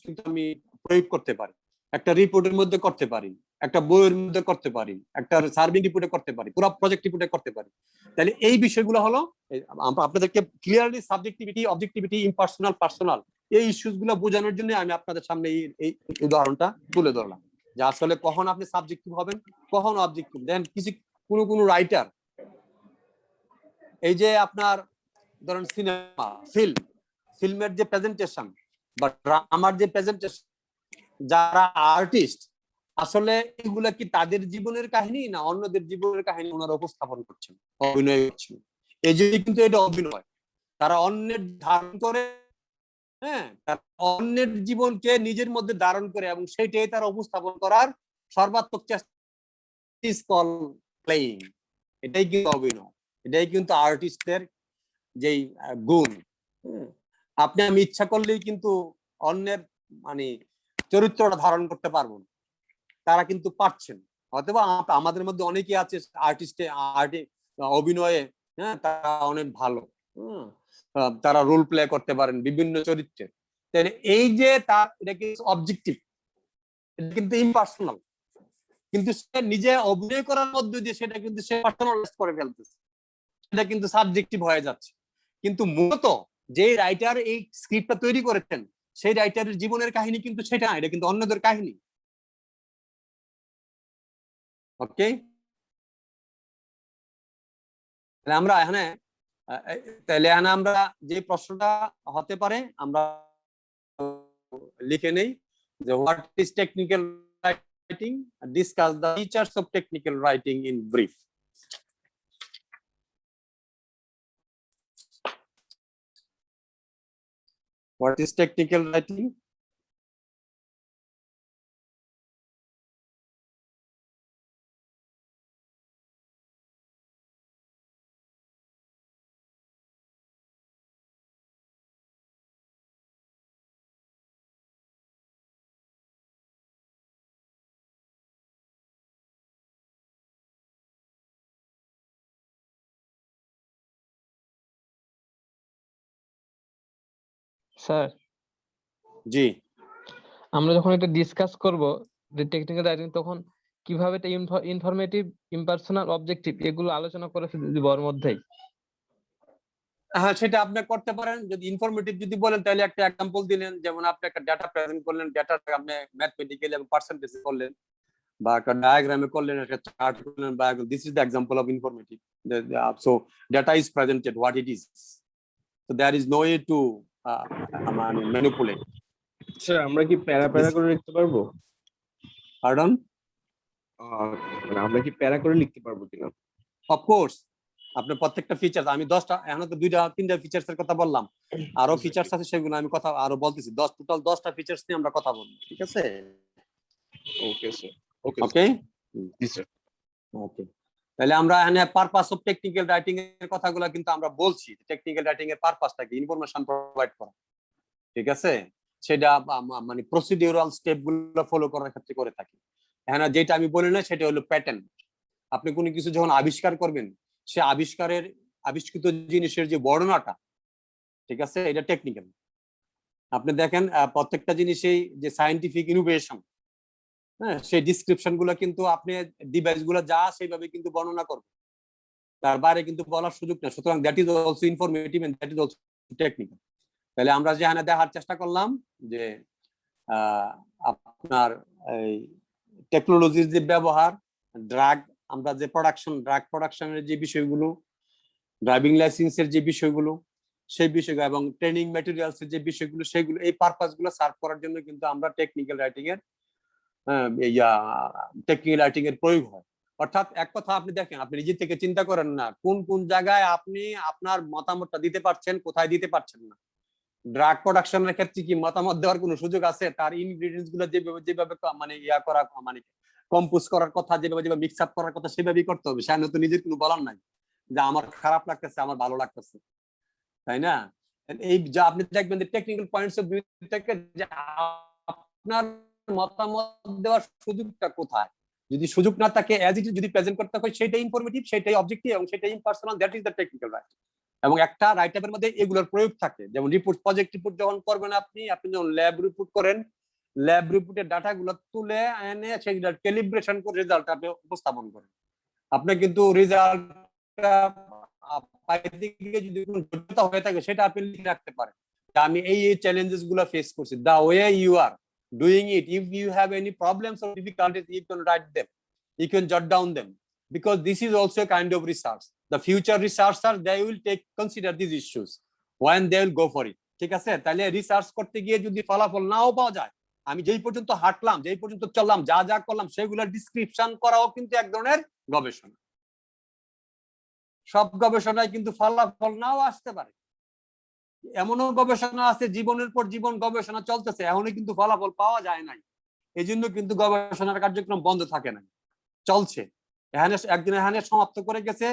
Speaker 1: কিন্তু আমি প্রয়োগ করতে পারি, একটা রিপোর্টের মধ্যে করতে পারি, একটা বইয়ের মধ্যে করতে পারি, একটা সার্ভিং রিপোর্টে করতে পারি, পুরো প্রজেক্ট রিপোর্টে করতে পারি। তাহলে এই বিষয়গুলো হলো আমরা আপনাদেরকে clearly subjectivity, objectivity, impersonal, personal এই ইস্যুস গুলো বোঝানোর জন্য আমি আপনাদের সামনে এই উদাহরণটা তুলে ধরলাম যে আসলে কখন আপনি সাবজেক্টিভ হবেন, কখন অবজেক্টিভ। দেন কিছু কোনো রাইটার এই যে আপনার ধরেন সিনেমা, ফিল্মের যে প্রেজেন্টেশন বা আমার যে প্রেজেন্টেশন, যারা আর্টিস্ট আসলে এগুলা কি তাদের জীবনের কাহিনী না অন্যদের জীবনের কাহিনী ওনারা উপস্থাপন করছেন, অভিনয় করছেন। এই যে কিন্তু এটা অভিনয়, তারা অন্যের ধারণ করে, হ্যাঁ, অন্যের জীবনকে নিজের মধ্যে ধারণ করে এবং সেটাই তারা উপস্থাপন করার সর্বাত্মক চেষ্টা, প্লেইং। এটাই কিন্তু অভিনয়, এটাই কিন্তু আর্টিস্টের যেই গুণ। আপনি আমি ইচ্ছা করলেই কিন্তু অন্যের মানে চরিত্রটা ধারণ করতে পারবো না, তারা কিন্তু পারছেন। অথবা আমাদের মধ্যে অনেকে আছে আর্টিস্টে অভিনয়ে, হ্যাঁ, তারা অনেক ভালো, তারা রোল প্লে করতে পারেন বিভিন্ন চরিত্রে। এই যে তার এটা কিন্তু অবজেক্টিভ, এটা কিন্তু ইম্পার্সোনাল, কিন্তু সে নিজে অভিনয় করার মধ্যে দিয়ে সেটা কিন্তু সে পার্সোনালাইজ করে ফেলতেছে, সেটা কিন্তু সাবজেক্টিভ হয়ে যাচ্ছে। কিন্তু মূলত যে রাইটার এই স্ক্রিপ্টটা তৈরি করেছেন সেই রাইটারের জীবনের কাহিনী কিন্তু সেটা, এটা কিন্তু অন্যদের কাহিনী। ওকে, আমরা এখানে আমরা যে প্রশ্নটা হতে পারে আমরা লিখে নেই যে what is technical writing, discuss the features of technical writing in brief. What is technical writing?
Speaker 2: Sir,
Speaker 1: জি,
Speaker 2: আমরা যখন এটা ডিসকাস করব যে টেকনিক্যাল রাইটিং, তখন কিভাবে এটা ইনফরমেটিভ, ইম্পার্সোনাল, অবজেক্টিভ এগুলো আলোচনা করে দিব ওর মধ্যেই।
Speaker 1: হ্যাঁ, সেটা আপনি করতে পারেন। যদি ইনফরমেটিভ যদি বলেন তাহলে একটা এক্সাম্পল দিলেন, যেমন আপনি একটা ডাটা প্রেজেন্ট করলেন, ডাটাটা আপনি ম্যাথমেটিক্যালি এবং পার্সেন্টেজ করলেন বা একটা ডায়াগ্রামে করলেন, একটা চার্ট করলেন, বা this is the example of informative. So data is presented what it is, so there is no way to মানে ম্যানিপুলেট।
Speaker 4: স্যার, আমরা কি প্যারা প্যারা করে লিখতে পারবো?
Speaker 1: পার্ডন?
Speaker 4: মানে আমরা কি প্যারা করে লিখতে পারবো কিনা?
Speaker 1: অফকোর্স, আপনি প্রত্যেকটা ফিচার, আমি 10টা, এখন তো 2-3টা ফিচার্স এর কথা বললাম, আরো ফিচার্স আছে সেগুলো আমি কথা আরো বলতেছি। টোটাল 10টা ফিচার্স নিয়ে আমরা কথা বলবো, ঠিক আছে?
Speaker 4: ওকে স্যার, ওকে
Speaker 1: ওকে,
Speaker 4: জি স্যার।
Speaker 1: ওকে। তাহলে আমরা এখানে পারপাস অফ টেকনিক্যাল রাইটিং এর কথাগুলো কিন্তু আমরা বলছি। টেকনিক্যাল রাইটিং এর পারপাসটা কি? ইনফরমেশন প্রোভাইড করা, ঠিক আছে? সেটা মানে প্রসিডিউরাল স্টেপ গুলো ফলো করার ক্ষেত্রে করে থাকি। এখানে যেটা আমি বলি না সেটা হলো প্যাটার্ন। আপনি কোনো কিছু যখন আবিষ্কার করবেন, সে আবিষ্কৃত জিনিসের যে বর্ণনাটা, ঠিক আছে, এটা টেকনিক্যাল। আপনি দেখেন প্রত্যেকটা জিনিসেই যে সায়েন্টিফিক ইনোভেশন, হ্যাঁ, সেই ডিসক্রিপশন গুলো কিন্তু আপনি ডিভাইস গুলো যা সেইভাবে কিন্তু বর্ণনা করবেন, তার বাইরে কিন্তু বলার সুযোগ নেই। সুতরাং that is also informative and that is also technical. তাহলে আমরা যে এখানে দেখার চেষ্টা করলাম যে আপনার এই টেকনোলজির যে ব্যবহার, ড্রাগ, আমরা যে ড্রাগ প্রোডাকশনের যে বিষয়গুলো, ড্রাইভিং লাইসেন্সের যে বিষয়গুলো, সেই বিষয়গুলো এবং ট্রেনিং ম্যাটেরিয়ালস এর যে বিষয়গুলো, সেগুলো এই পারপাস গুলো সার্ভ করার জন্য কিন্তু আমরা টেকনিক্যাল রাইটিং এর প্রয়োগ হয়। অর্থাৎ এক কথা আপনি দেখেন, আপনি নিজে থেকে চিন্তা করেন না কোন কোন জায়গায় আপনি আপনার মতামতটা দিতে পারছেন, কোথায় দিতে পারছেন না। ড্রাগ প্রোডাকশনের ক্ষেত্রে কি মতামত দেওয়ার কোনো সুযোগ আছে? তার ইনগ্রেডিয়েন্টস গুলো যেভাবে মানে করা, মানে কম্পোজ করার কথা, যেভাবে মিক্স আপ করার কথা সেভাবেই করতে হবে। সে তো নিজের কোনো বলার নাই যে আমার খারাপ লাগতেছে, আমার ভালো লাগতেছে, তাই না? এই যা আপনি দেখবেন যে টেকনিক্যাল পয়েন্টস অফ ভিউ থেকে যে আপনার মতামত দেওয়ার সুযোগটা কোথায়। যদি সুযোগ না থাকে, অ্যাজ ইট ইজ যদি প্রেজেন্ট করতে হয়, সেটাই ইনফরমেটিভ, সেটাই অবজেক্টিভ এবং সেটাই impersonal, that is the technical writing. এবং একটা রাইটারের মধ্যে এগুলোর প্রয়োগ থাকে। যেমন রিপোর্ট, প্রজেক্ট রিপোর্ট যখন করবেন আপনি যখন ল্যাব রিপোর্ট করেন, ল্যাব রিপোর্টের ডাটা গুলো তুলে এনে সেগুলো ক্যালিব্রেশন করে রেজাল্ট আপনি উপস্থাপন করেন। আপনি কিন্তু রেজাল্ট পাইতে গিয়ে যদি কোনো জটিলতা হয়ে থাকে সেটা আপনি লিখে রাখতে পারেন, আমি এই চ্যালেঞ্জেস গুলো ফেস করছি, the way you are doing it, if you have any problems or difficulties, you can write them, you can jot down them, because this is also a kind of research. The future researchers, they will take consider these issues when they will go for it. ঠিক আছে, তাহলে research করতে গিয়ে যদি ফলাফল নাও পাওয়া যায়, আমি যেই পর্যন্ত হাঁটলাম, যেই পর্যন্ত চললাম, যা যা করলাম সেগুলোর ডিসক্রিপশন করাও কিন্তু এক ধরনের গবেষণা। সব গবেষণায় কিন্তু ফলাফল নাও আসতে পারে, এমনও গবেষণা আছে জীবনের পর জীবন গবেষণা চলতেছে, এখনো কিন্তু ফলাফল পাওয়া যায় নাই, এই জন্য কিন্তু গবেষণার কার্যক্রম বন্ধ থাকে না, চলছে। এখানে একদিন এখানে সমাপ্ত করে গেছে,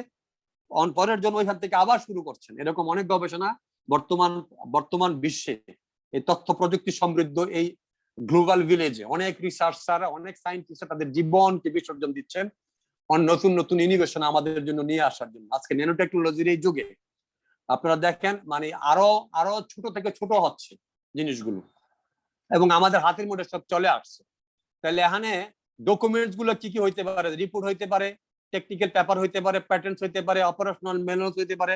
Speaker 1: পরের জন্য ওইখান থেকে আবার শুরু করছেন। এরকম অনেক গবেষণা বর্তমান বিশ্বে এই তথ্য প্রযুক্তি সমৃদ্ধ এই গ্লোবাল ভিলেজে অনেক রিসার্চার, অনেক সায়েন্টিস্ট তাদের জীবনকে বিসর্জন দিচ্ছেন নতুন নতুন ইনোভেশন আমাদের জন্য নিয়ে আসার জন্য। আজকে ন্যানো টেকনোলজির এই যুগে আপনারা দেখেন মানে আরো ছোট থেকে ছোট হচ্ছে জিনিসগুলো, এবং আমাদের হাতের মধ্যে সব চলে আসছে। তাহলে এখানে ডকুমেন্টস গুলো কি কি হইতে পারে? রিপোর্ট হইতে পারে, টেকনিক্যাল পেপার হইতে পারে, প্যাটার্নস হইতে পারে, অপারেশনাল ম্যানুয়ালস হইতে পারে,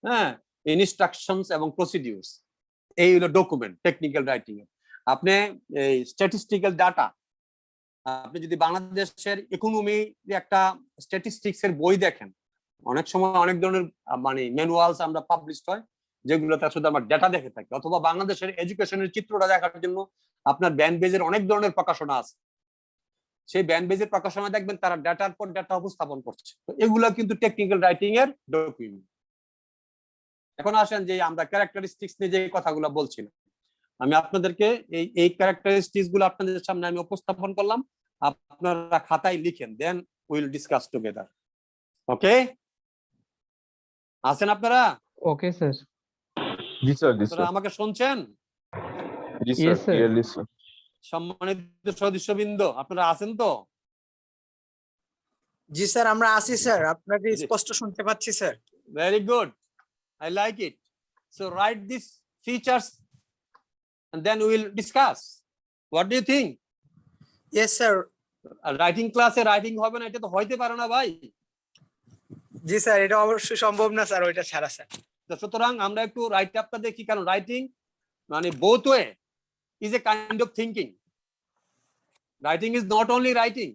Speaker 1: হ্যাঁ, ইনস্ট্রাকশনস এবং প্রসিডিউরস, এই হলো ডকুমেন্ট টেকনিক্যাল রাইটিং এর। আপনি এই স্ট্যাটিস্টিক্যাল ডাটা, আপনি যদি বাংলাদেশের ইকোনমি একটা স্ট্যাটিস্টিক্স এর বই দেখেন, অনেক সময় অনেক ধরনের মানে ম্যানুয়ালস আমরা পাবলিশ হয় যেগুলোতে শুধু আমরা ডেটা দেখে থাকি, অথবা বাংলাদেশের এডুকেশনের চিত্রটা দেখার জন্য আপনার ব্যান্ড বেজের অনেক ধরনের প্রকাশনা আছে, সেই ব্যান্ড বেজের প্রকাশনা দেখবেন তারা ডেটার পর ডেটা উপস্থাপন করছে। তো এগুলো কিন্তু টেকনিক্যাল রাইটিং এর ডকুমেন্ট। এখন আসেন যে আমরা ক্যারেক্টারিস্টিক্স নিয়ে যে কথাগুলো বলছিলাম, আমি আপনাদেরকে এই ক্যারেক্টারিস্টিক্স গুলো আপনাদের সামনে আমি উপস্থাপন করলাম, আপনারা খাতায় লিখেন, দেন উইল ডিসকাস টুগেদার। ওকে, আছেন আপনারা?
Speaker 2: Okay sir.
Speaker 4: জি স্যার, জি
Speaker 1: আপনারা
Speaker 4: স্যার,
Speaker 1: আমাকে শুনছেন?
Speaker 4: জি sir,
Speaker 2: yes sir.
Speaker 4: Clearly sir.
Speaker 1: সম্মানিত সদস্যবৃন্দ, আপনারা আছেন তো?
Speaker 3: জি স্যার, আমরা আছি স্যার, আপনাকে
Speaker 1: জি।
Speaker 3: স্পষ্ট শুনতে পাচ্ছি sir.
Speaker 1: Very good, I like it. So write these features and then we will discuss. What do you think?
Speaker 3: Yes sir.
Speaker 1: Writing ক্লাসে রাইটিং হবে না, এটা তো হইতে পারে না ভাই।
Speaker 3: জি স্যার, এটা অবশ্যই সম্ভব না স্যার, ওইটা ছাড়া স্যার।
Speaker 1: তো সুতরাং আমরা একটু রাইট আপটা দেখি, কারণ রাইটিং মানে both way is a kind of thinking. Writing is not only writing,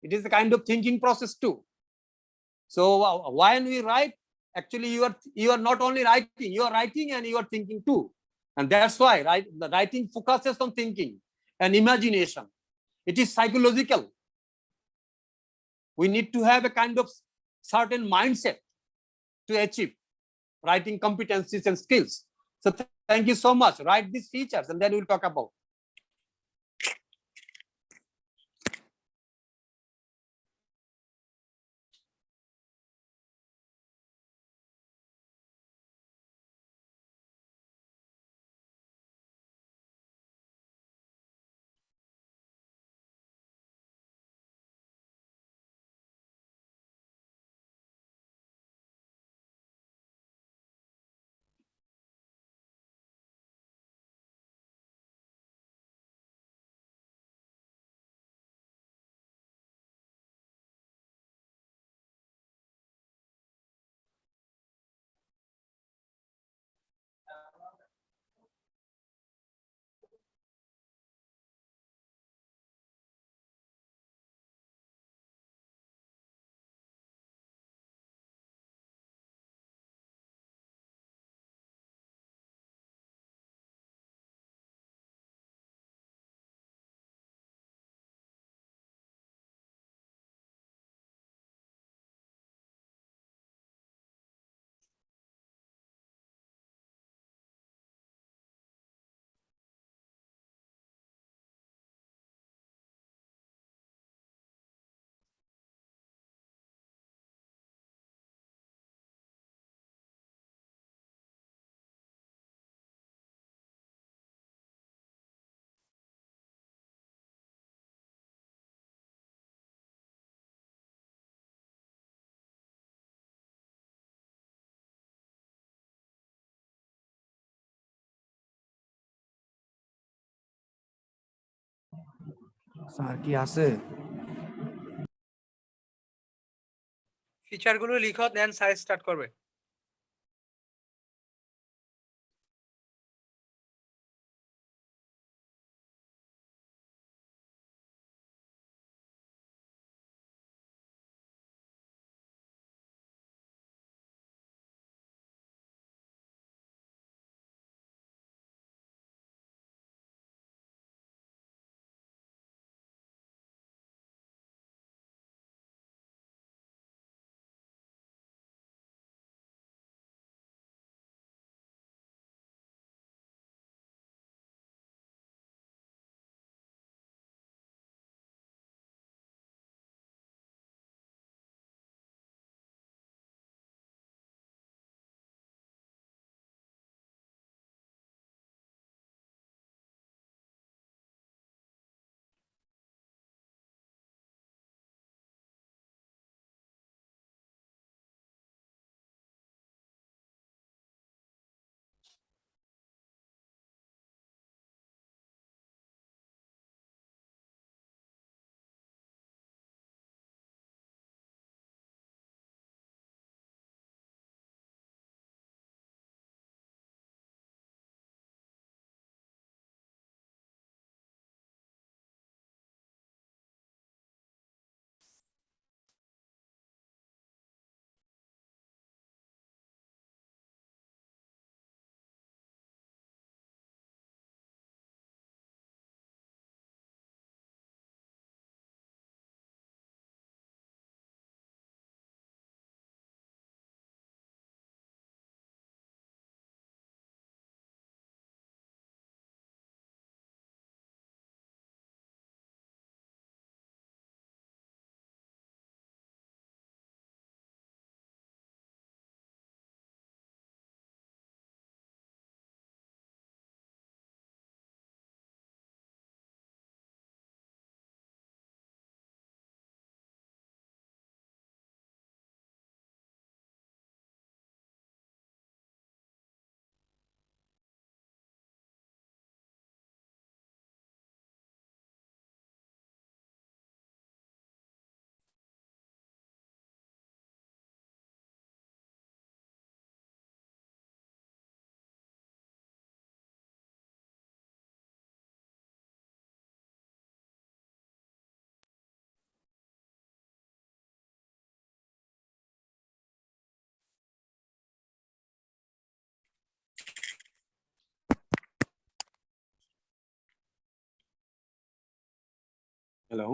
Speaker 1: it is a kind of thinking process too. So when we write, actually you are not only writing, you are writing and you are thinking too, and that's why the writing focuses on thinking and imagination. It is psychological. We need to have a kind of certain mindset to achieve writing competencies and skills. So thank you so much. Write these features and then we'll talk about
Speaker 5: sir কি আছে?
Speaker 3: Feature গুলো লিখো, দেন sir start করবে।
Speaker 1: Hello,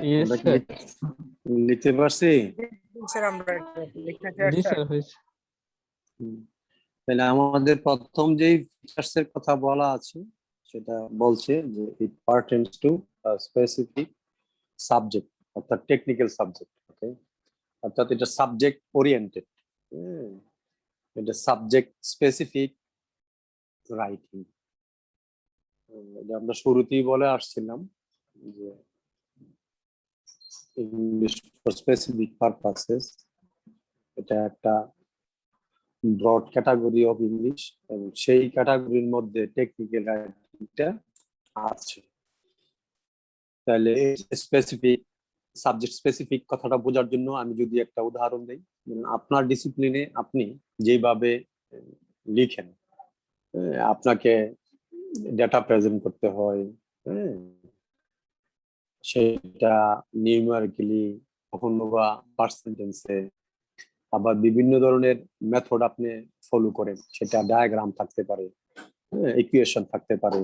Speaker 2: yes
Speaker 1: আমরা কি
Speaker 2: sir.
Speaker 1: লিখতে পারছি?
Speaker 3: Sir আমরা লিখতে
Speaker 2: জি
Speaker 3: স্যার।
Speaker 2: স্যার হয়েছে।
Speaker 1: হুম। তাহলে আমাদের প্রথম যেই ফিচার্স এর কথা বলা আছে সেটা বলছে যে ইট পারটেন্স টু স্পেসিফিক সাবজেক্ট, অর্থাৎ টেকনিক্যাল সাবজেক্ট। ওকে, অর্থাৎ এটা সাবজেক্ট ওরিয়েন্টেড, এটা সাবজেক্ট স্পেসিফিক রাইটিং। আমরা শুরুতেই বলে আসছিলাম যে ইংলিশ ফর স্পেসিফিক পারপাসেস, এটা একটা ব্রড ক্যাটাগরি অফ ইংলিশ, এবং সেই ক্যাটাগরির মধ্যে টেকনিক্যাল রাইটিংটা আছে। তাহলে স্পেসিফিক সাবজেক্ট স্পেসিফিক কথাটা বোঝার জন্য আমি যদি একটা উদাহরণ দিই, আপনার ডিসিপ্লিনে আপনি যেভাবে লিখেন, আপনাকে ডেটা প্রেজেন্ট করতে হয়, হ্যাঁ, সেটা নিউমেরিক্যালি, কখনো বা পার্সেন্টেন্সে, আবার বিভিন্ন ধরনের মেথড আপনি ফলো করেন, সেটা ডায়াগ্রাম থাকতে পারে, ইকুয়েশন থাকতে পারে,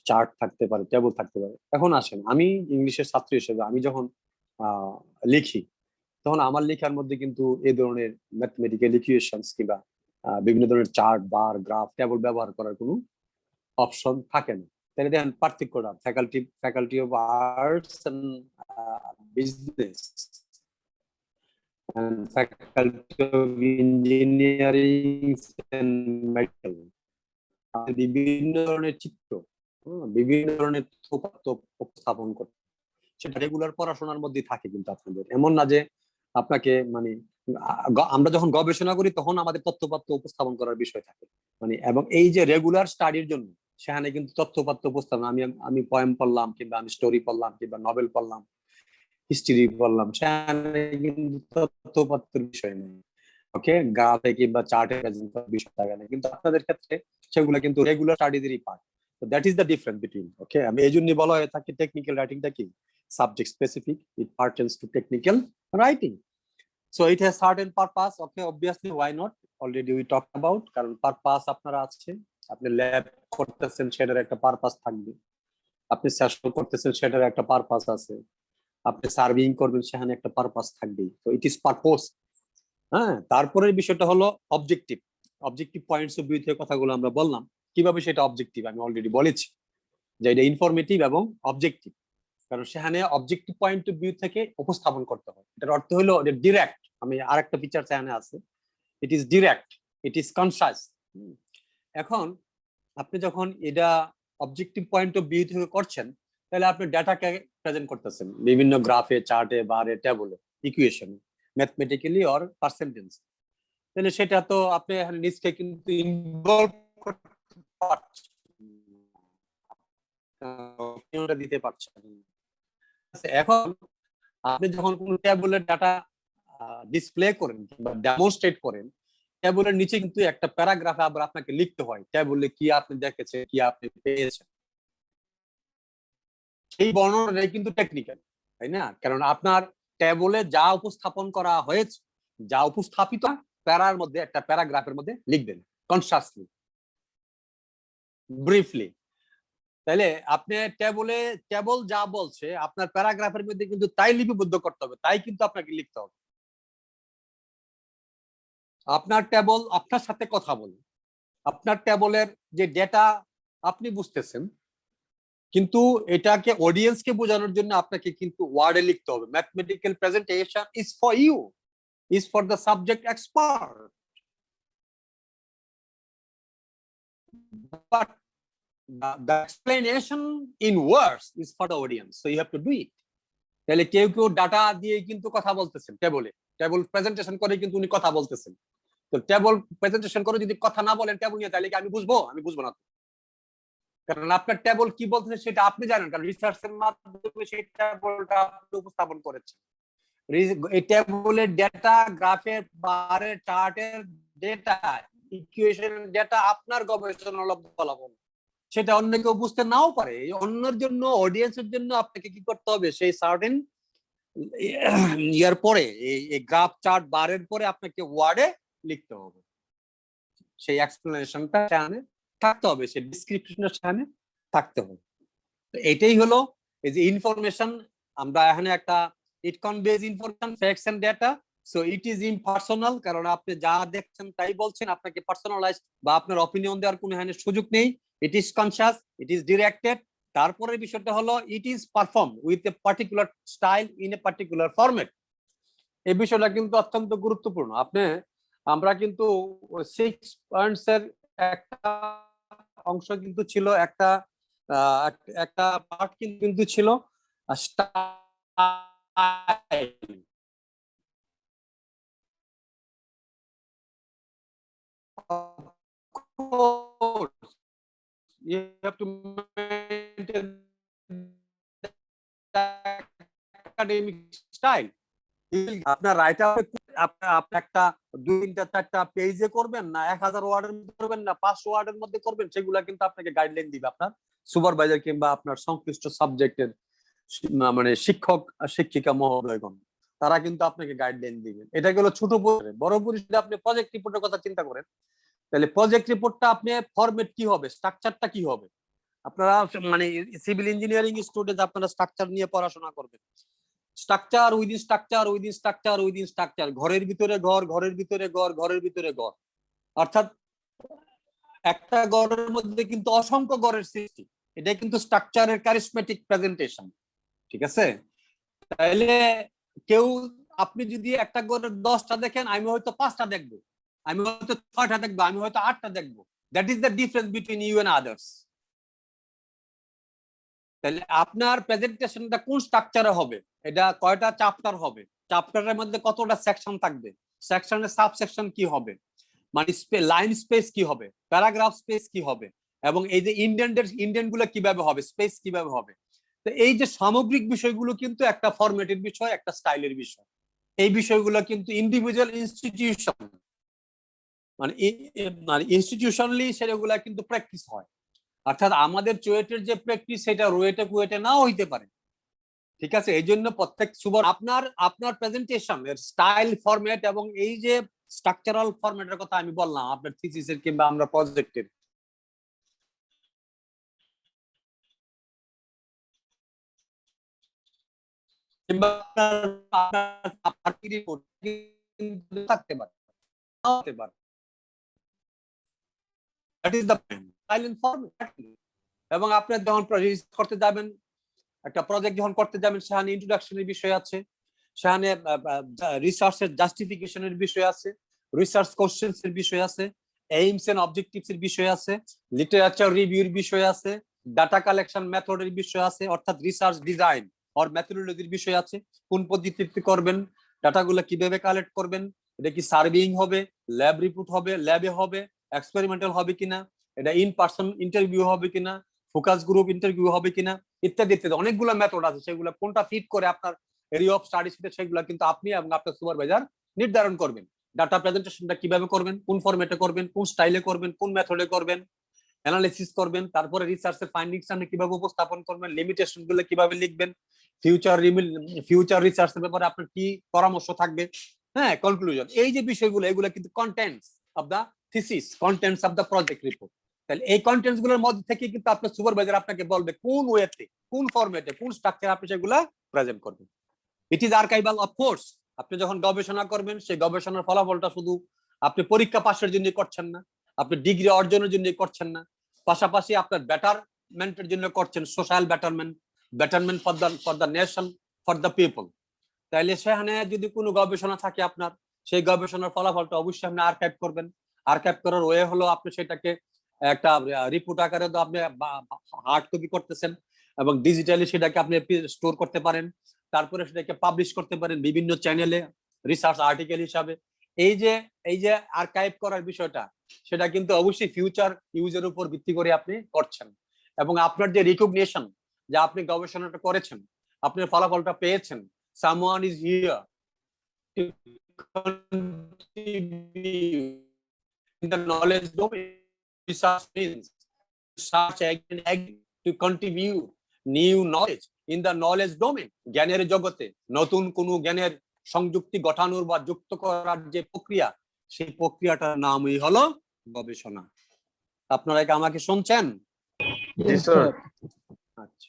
Speaker 1: চার্ট থাকতে পারে, টেবল থাকতে পারে। এখন আসেন, আমি ইংলিশের ছাত্র হিসেবে আমি যখন লিখি, তখন আমার লেখার মধ্যে কিন্তু এই ধরনের ম্যাথমেটিক্যাল ইকুয়েশনস কিংবা বিভিন্ন ধরনের চার্ট, বার, গ্রাফ, টেবল ব্যবহার করার কোনো অপশন থাকে না। তাহলে দেখেন পার্থক্যটা, faculty of arts and business and faculty of engineering and medical, বিভিন্ন ধরনের চিত্র, বিভিন্ন ধরনের তথ্য উপস্থাপন করে, সেটা রেগুলার পড়াশোনার মধ্যে থাকে। কিন্তু আপনাদের এমন না যে আপনাকে মানে আমরা যখন গবেষণা করি তখন আমাদের তথ্যপাত্র উপস্থাপন করার বিষয় থাকে, মানে এবং এই যে রেগুলার স্টাডির জন্য সেখানে কিন্তু তথ্যপাত্র উপস্থাপন, আমি পয়েম পড়লাম কিংবা আমি স্টোরি পড়লাম কিংবা নভেল পড়লাম, হিস্ট্রি পড়লাম, সেখানে কিন্তু তথ্যপাত্রের বিষয় নেই। ওকে, গ্রাফে কিংবা চার্টে প্রেজেন্ট করার বিষয় থাকে না, কিন্তু আপনাদের ক্ষেত্রে সেগুলো কিন্তু রেগুলার স্টাডিজেরই পার্ট। তো that is the difference between, okay, আমি এই জন্যই বলা হয়ে থাকে টেকনিক্যাল রাইটিংটা কি subject specific, it pertains to technical writing. So it has certain purpose, okay, obviously why not, already we talk about, কারণ পারপাস আপনারা আছে, আপনি ল্যাব করতেছেন সেটার একটা পারপাস থাকবে, আপনি সেশন করতেছেন সেটার একটা পারপাস আছে, আপনি সার্ভিং করবেন সেখানে একটা পারপাস থাকবেই। তো ইট ইজ পারপোজ। হ্যাঁ, তারপরের বিষয়টা হলো objective. Objective points of view থেকে কথাগুলো আমরা বললাম, কিভাবে সেটা অবজেক্টিভ আমি অলরেডি বলেছি যে এটা ইনফরমেটিভ এবং অবজেক্টিভ, কারণ সেখানে অবজেক্টিভ পয়েন্ট অফ ভিউ থেকে উপস্থাপন করতে হয়। এটার অর্থ হলো ডিরেক্ট, আমি আরেকটা ফিচার সেখানে আছে, it is direct, it is conscious. এখন আপনি যখন এটা অবজেক্টিভ পয়েন্ট অফ ভিউ থেকে করছেন, তাহলে আপনি ডাটাকে প্রেজেন্ট করতেছেন বিভিন্ন গ্রাফে, চার্টে, বারে, টেবলে, ইকুয়েশনে, ম্যাথমেটিক্যালি অর পার্সেন্টেজ। তাহলে সেটা তো আপনি এখানে নিজকে কিন্তু ইনভলভ করতে পারছেন, দিতে পারছেন। এখন আপনি যখন কোনো ট্যাবুলের ডাটা ডিসপ্লে করেন কিংবা ডেমনস্ট্রেট করেন, ট্যাবুলের নিচে কিন্তু একটা প্যারাগ্রাফে আবার আপনাকে লিখতে হয় ট্যাবুলে কি আপনি দেখেছেন, কি আপনি পেয়েছেন। সেই বর্ণনাটাই কিন্তু টেকনিক্যাল, তাই না? কারণ আপনার ট্যাবুলে যা উপস্থাপন করা হয়েছে, যা উপস্থাপিত প্যারার মধ্যে, একটা প্যারাগ্রাফের মধ্যে লিখবেন কনসাসলি, ব্রিফলি। তাইলে আপনি ট্যাবল যা বলছে আপনার প্যারাগ্রাফের মধ্যে কিন্তু তাই লিপিবদ্ধ করতে হবে, তাই কিন্তু আপনাকে লিখতে হবে। আপনার ট্যাবল আপনার সাথে কথা বলে, আপনার ট্যাবলের যে ডেটা আপনি বুঝতেছেন, কিন্তু এটাকে অডিয়েন্সকে বোঝানোর জন্য আপনাকে কিন্তু ওয়ার্ডে লিখতে হবে। Mathematical presentation is for you, is for the subject expert, but the explanation in words is for the audience, so you have to do it. তাহলে কেউ ডাটা দিয়ে কিন্তু কথা বলতেছেন, টেবল প্রেজেন্টেশন করে কিন্তু উনি কথা বলতেছেন। তো টেবল প্রেজেন্টেশন করে যদি কথা না বলেন টেবল নিয়ে, তাহলে কি আমি বুঝবো? আমি বুঝবো না, কারণ আপনার টেবল কি বলতেছে সেটা আপনি জানেন, কারণ রিসার্চের মাধ্যমে সেই টেবলটা আপনি উপস্থাপন করেছেন। এই টেবলের ডেটা, গ্রাফের, বারের, চার্টের ডেটা, ইকুয়েশনের ডেটা আপনার গবেষণালব্ধ ফলাফল, সেটা অন্য কেউ বুঝতে নাও পারে। অন্যের জন্য, অডিয়েন্সের জন্য আপনাকে কি করতে হবে, সেই সার্টেন ইয়ার পরে, এই গ্রাফ, চার্ট, বারের পরে আপনাকে ওয়ার্ডে লিখতে হবে, সেই এক্সপ্লেনেশনটা সেখানে থাকতে হবে, সেই ডেসক্রিপশনটা সেখানে থাকতে হবে। তো এটাই হলো এই যে ইনফরমেশন। আমরা এখানে একটা it conveys information, facts and data, so it is impersonal, কারণ আপনি যা দেখছেন তাই বলছেন, আপনাকে পার্সোনালাইজ বা আপনার অপিনিয়ন দেওয়ার কোনো এখানে সুযোগ নেই। It is conscious, it is directed. তারপরের বিষয়টা হলো it is perform with a particular style in a particular format. এই বিষয়টা কিন্তু অত্যন্ত গুরুত্বপূর্ণ। আমরা কিন্তু 6 পয়েন্টস এর একটা অংশ কিন্তু ছিল, একটা পার্ট কিন্তু ছিল style. You have to maintain academic style. আপনার রাইটার আপনি একটা 2-3-4টা পেজে করবেন, না 1000 ওয়ার্ডের মধ্যে করবেন, না 500 ওয়ার্ডের মধ্যে করবেন, সেগুলা কিন্তু আপনাকে গাইডলাইন দিবে আপনার সুপারভাইজার কিংবা আপনার সংশ্লিষ্ট সাবজেক্টের মানে শিক্ষক শিক্ষিকা মহোদয়গণ, তারা কিন্তু আপনাকে গাইডলাইন দিবেন। এটা গেল ছোট পরিসরে। বড় পরিসরে আপনি প্রজেক্ট রিপোর্টের কথা চিন্তা করেন, তাহলে প্রজেক্ট রিপোর্টটা আপনি ফরম্যাট কি হবে, স্ট্রাকচারটা কি হবে। আপনারা মানে সিভিল ইঞ্জিনিয়ারিং স্টুডেন্ট, আপনারা স্ট্রাকচার নিয়ে পড়াশোনা করবেন। Structure within structure, within structure, within structure, ঘরের ভিতরে ঘর, ঘরের ভিতরে ঘর, ঘরের ভিতরে ঘর, অর্থাৎ একটা ঘরের মধ্যে কিন্তু অসংখ্য ঘরের সৃষ্টি। এটা কিন্তু স্ট্রাকচারের ক্যারিসমেটিক প্রেজেন্টেশন, ঠিক আছে? তাহলে কেউ, আপনি যদি একটা ঘরের 10টা দেখেন, আমি হয়তো 5টা দেখবো, আমি হয়তো 6টা দেখবো, আমি হয়তো 8টা দেখবো। That is the difference between you and others. তাহলে আপনার প্রেজেন্টেশনটা কোন স্ট্রাকচারে হবে, এটা কয়টা চ্যাপ্টার হবে, চ্যাপ্টারের মধ্যে কতটা সেকশন থাকবে, সেকশনের সাবসেকশন কি হবে, মানে লাইন স্পেস কি হবে, প্যারাগ্রাফ স্পেস কি হবে, এবং এই যে ইন্ডিয়ান গুলো কিভাবে হবে, স্পেস কিভাবে হবে। তো এই যে সামগ্রিক বিষয়গুলো কিন্তু একটা ফরম্যাটের বিষয়, একটা স্টাইলের বিষয়। এই বিষয়গুলো কিন্তু ইন্ডিভিজুয়াল ইনস্টিটিউশন মানে ইনস্টিটিউশনালি সেগুলা কিন্তু প্র্যাকটিস হয়। অর্থাৎ আমাদের চুয়েটের যে প্র্যাকটিস সেটা রুয়েটে কুয়েটে নাও হইতে পারে। ঠিক আছে, এই জন্য প্রত্যেক আপনার প্রেজেন্টেশন এর স্টাইল, ফরম্যাট এবং এই যে স্ট্রাকচারাল ফরম্যাটের কথা আমি বললাম আপনার থিসিসের কিংবা আমরা প্রজেক্টের, কিংবা থাকতে পারে, হতে পারে। That is the style and format. এবং আপনি যখন করতে যাবেন, একটা প্রজেক্ট যখন করতে যাবেন, সেখানে ইন্ট্রোডাকশনের বিষয় আছে, সেখানে রিসার্চের জাস্টিফিকেশনের বিষয় আছে, রিসার্চ কোশ্চেনস এর বিষয় আছে, এইমস এন্ড অবজেক্টিভস এর বিষয় আছে, লিটারেচার রিভিউর বিষয় আছে, ডাটা কালেকশন মেথডের বিষয় আছে, অর্থাৎ রিসার্চ ডিজাইন অর মেথোডোলজির বিষয় আছে, কোন পদ্ধতিতে করবেন, ডাটাগুলো কিভাবে কালেক্ট করবেন, এটা কি সার্ভেইং হবে, ল্যাব রিপোর্ট হবে, ল্যাবে হবে, এক্সপেরিমেন্টাল হবে কিনা, এটা ইন পার্সন ইন্টারভিউ হবে কিনা, ফোকাস গ্রুপ ইন্টারভিউ হবে কিনা, ইত্যাদি ইত্যাদি অনেকগুলো মেথড আছে। সেগুলো কোনটা ফিট করে আপনার এরিয়া অফ স্টাডিজ, সেগুলো কিন্তু আপনি এবং আপনার সুপারভাইজার নির্ধারণ করবেন। ডাটা প্রেজেন্টেশনটা কিভাবে করবেন, কোন ফরম্যাটে করবেন, কোন স্টাইলে করবেন, কোন মেথডে করবেন, অ্যানালিসিস করবেন, তারপরে রিসার্চের ফাইন্ডিংস আপনি কিভাবে উপস্থাপন করবেন, লিমিটেশন গুলো কিভাবে লিখবেন, ফিউচার রিসার্চের ব্যাপারে আপনার কি পরামর্শ থাকবে, হ্যাঁ, কনক্লুশন, এই যে বিষয়গুলো, এগুলো কিন্তু contents of the thesis, contents of the project report. তাহলে এই কন্টেন্টস গুলোর মধ্যে থেকে কিন্তু আপনার সুপারভাইজার আপনাকে বলবে কোন ওয়েতে, কোন ফরম্যাটে, কোন স্ট্রাকচার আপনি সেগুলো প্রেজেন্ট করবেন। It is archival of course. আপনি যখন গবেষণা করবেন, সেই গবেষণার ফলাফলটা শুধু আপনি পরীক্ষা পাশের জন্য করছেন না, আপনি ডিগ্রি অর্জনের জন্য করছেন না, পাশাপাশি আপনার বেটারমেন্টের জন্য করছেন, social betterment for the nation, for the people. তাইলে সেখানে যদি কোনো গবেষণা থাকে আপনার, সেই গবেষণার ফলাফলটা অবশ্যই আপনি আর্কাইভ করবেন। আর্কাইভ করার ওয়ে হলো আপনি সেটাকে একটা রিপোর্ট আকারে তো আপনি হার্ড কপি করতেছেন, এবং ডিজিটালি সেটাকে আপনি স্টোর করতে পারেন, তারপরে সেটাকে পাবলিশ করতে পারেন বিভিন্ন চ্যানেলে রিসার্চ আর্টিকেল হিসাবে। এই যে আর্কাইভ করার বিষয়টা, সেটা কিন্তু অবশ্যই ফিউচার ইউজের উপর ভিত্তি করে আপনি করছেন। এবং আপনার যে রিকগনিশন, যে আপনি গবেষণাটা করেছেন, আপনার ফলাফলটা পেয়েছেন, someone is here to contribute in the knowledge domain. Research means search again to contribute new knowledge in the knowledge domain. জ্ঞানের জগতে নতুন কোন জ্ঞানের সংযুক্তি গঠানোর বা যুক্ত করার যে প্রক্রিয়া, সেই প্রক্রিয়াটার নামই হলো গবেষণা। আপনারা কি আমাকে শুনছেন?
Speaker 2: জি স্যার।
Speaker 1: আচ্ছা,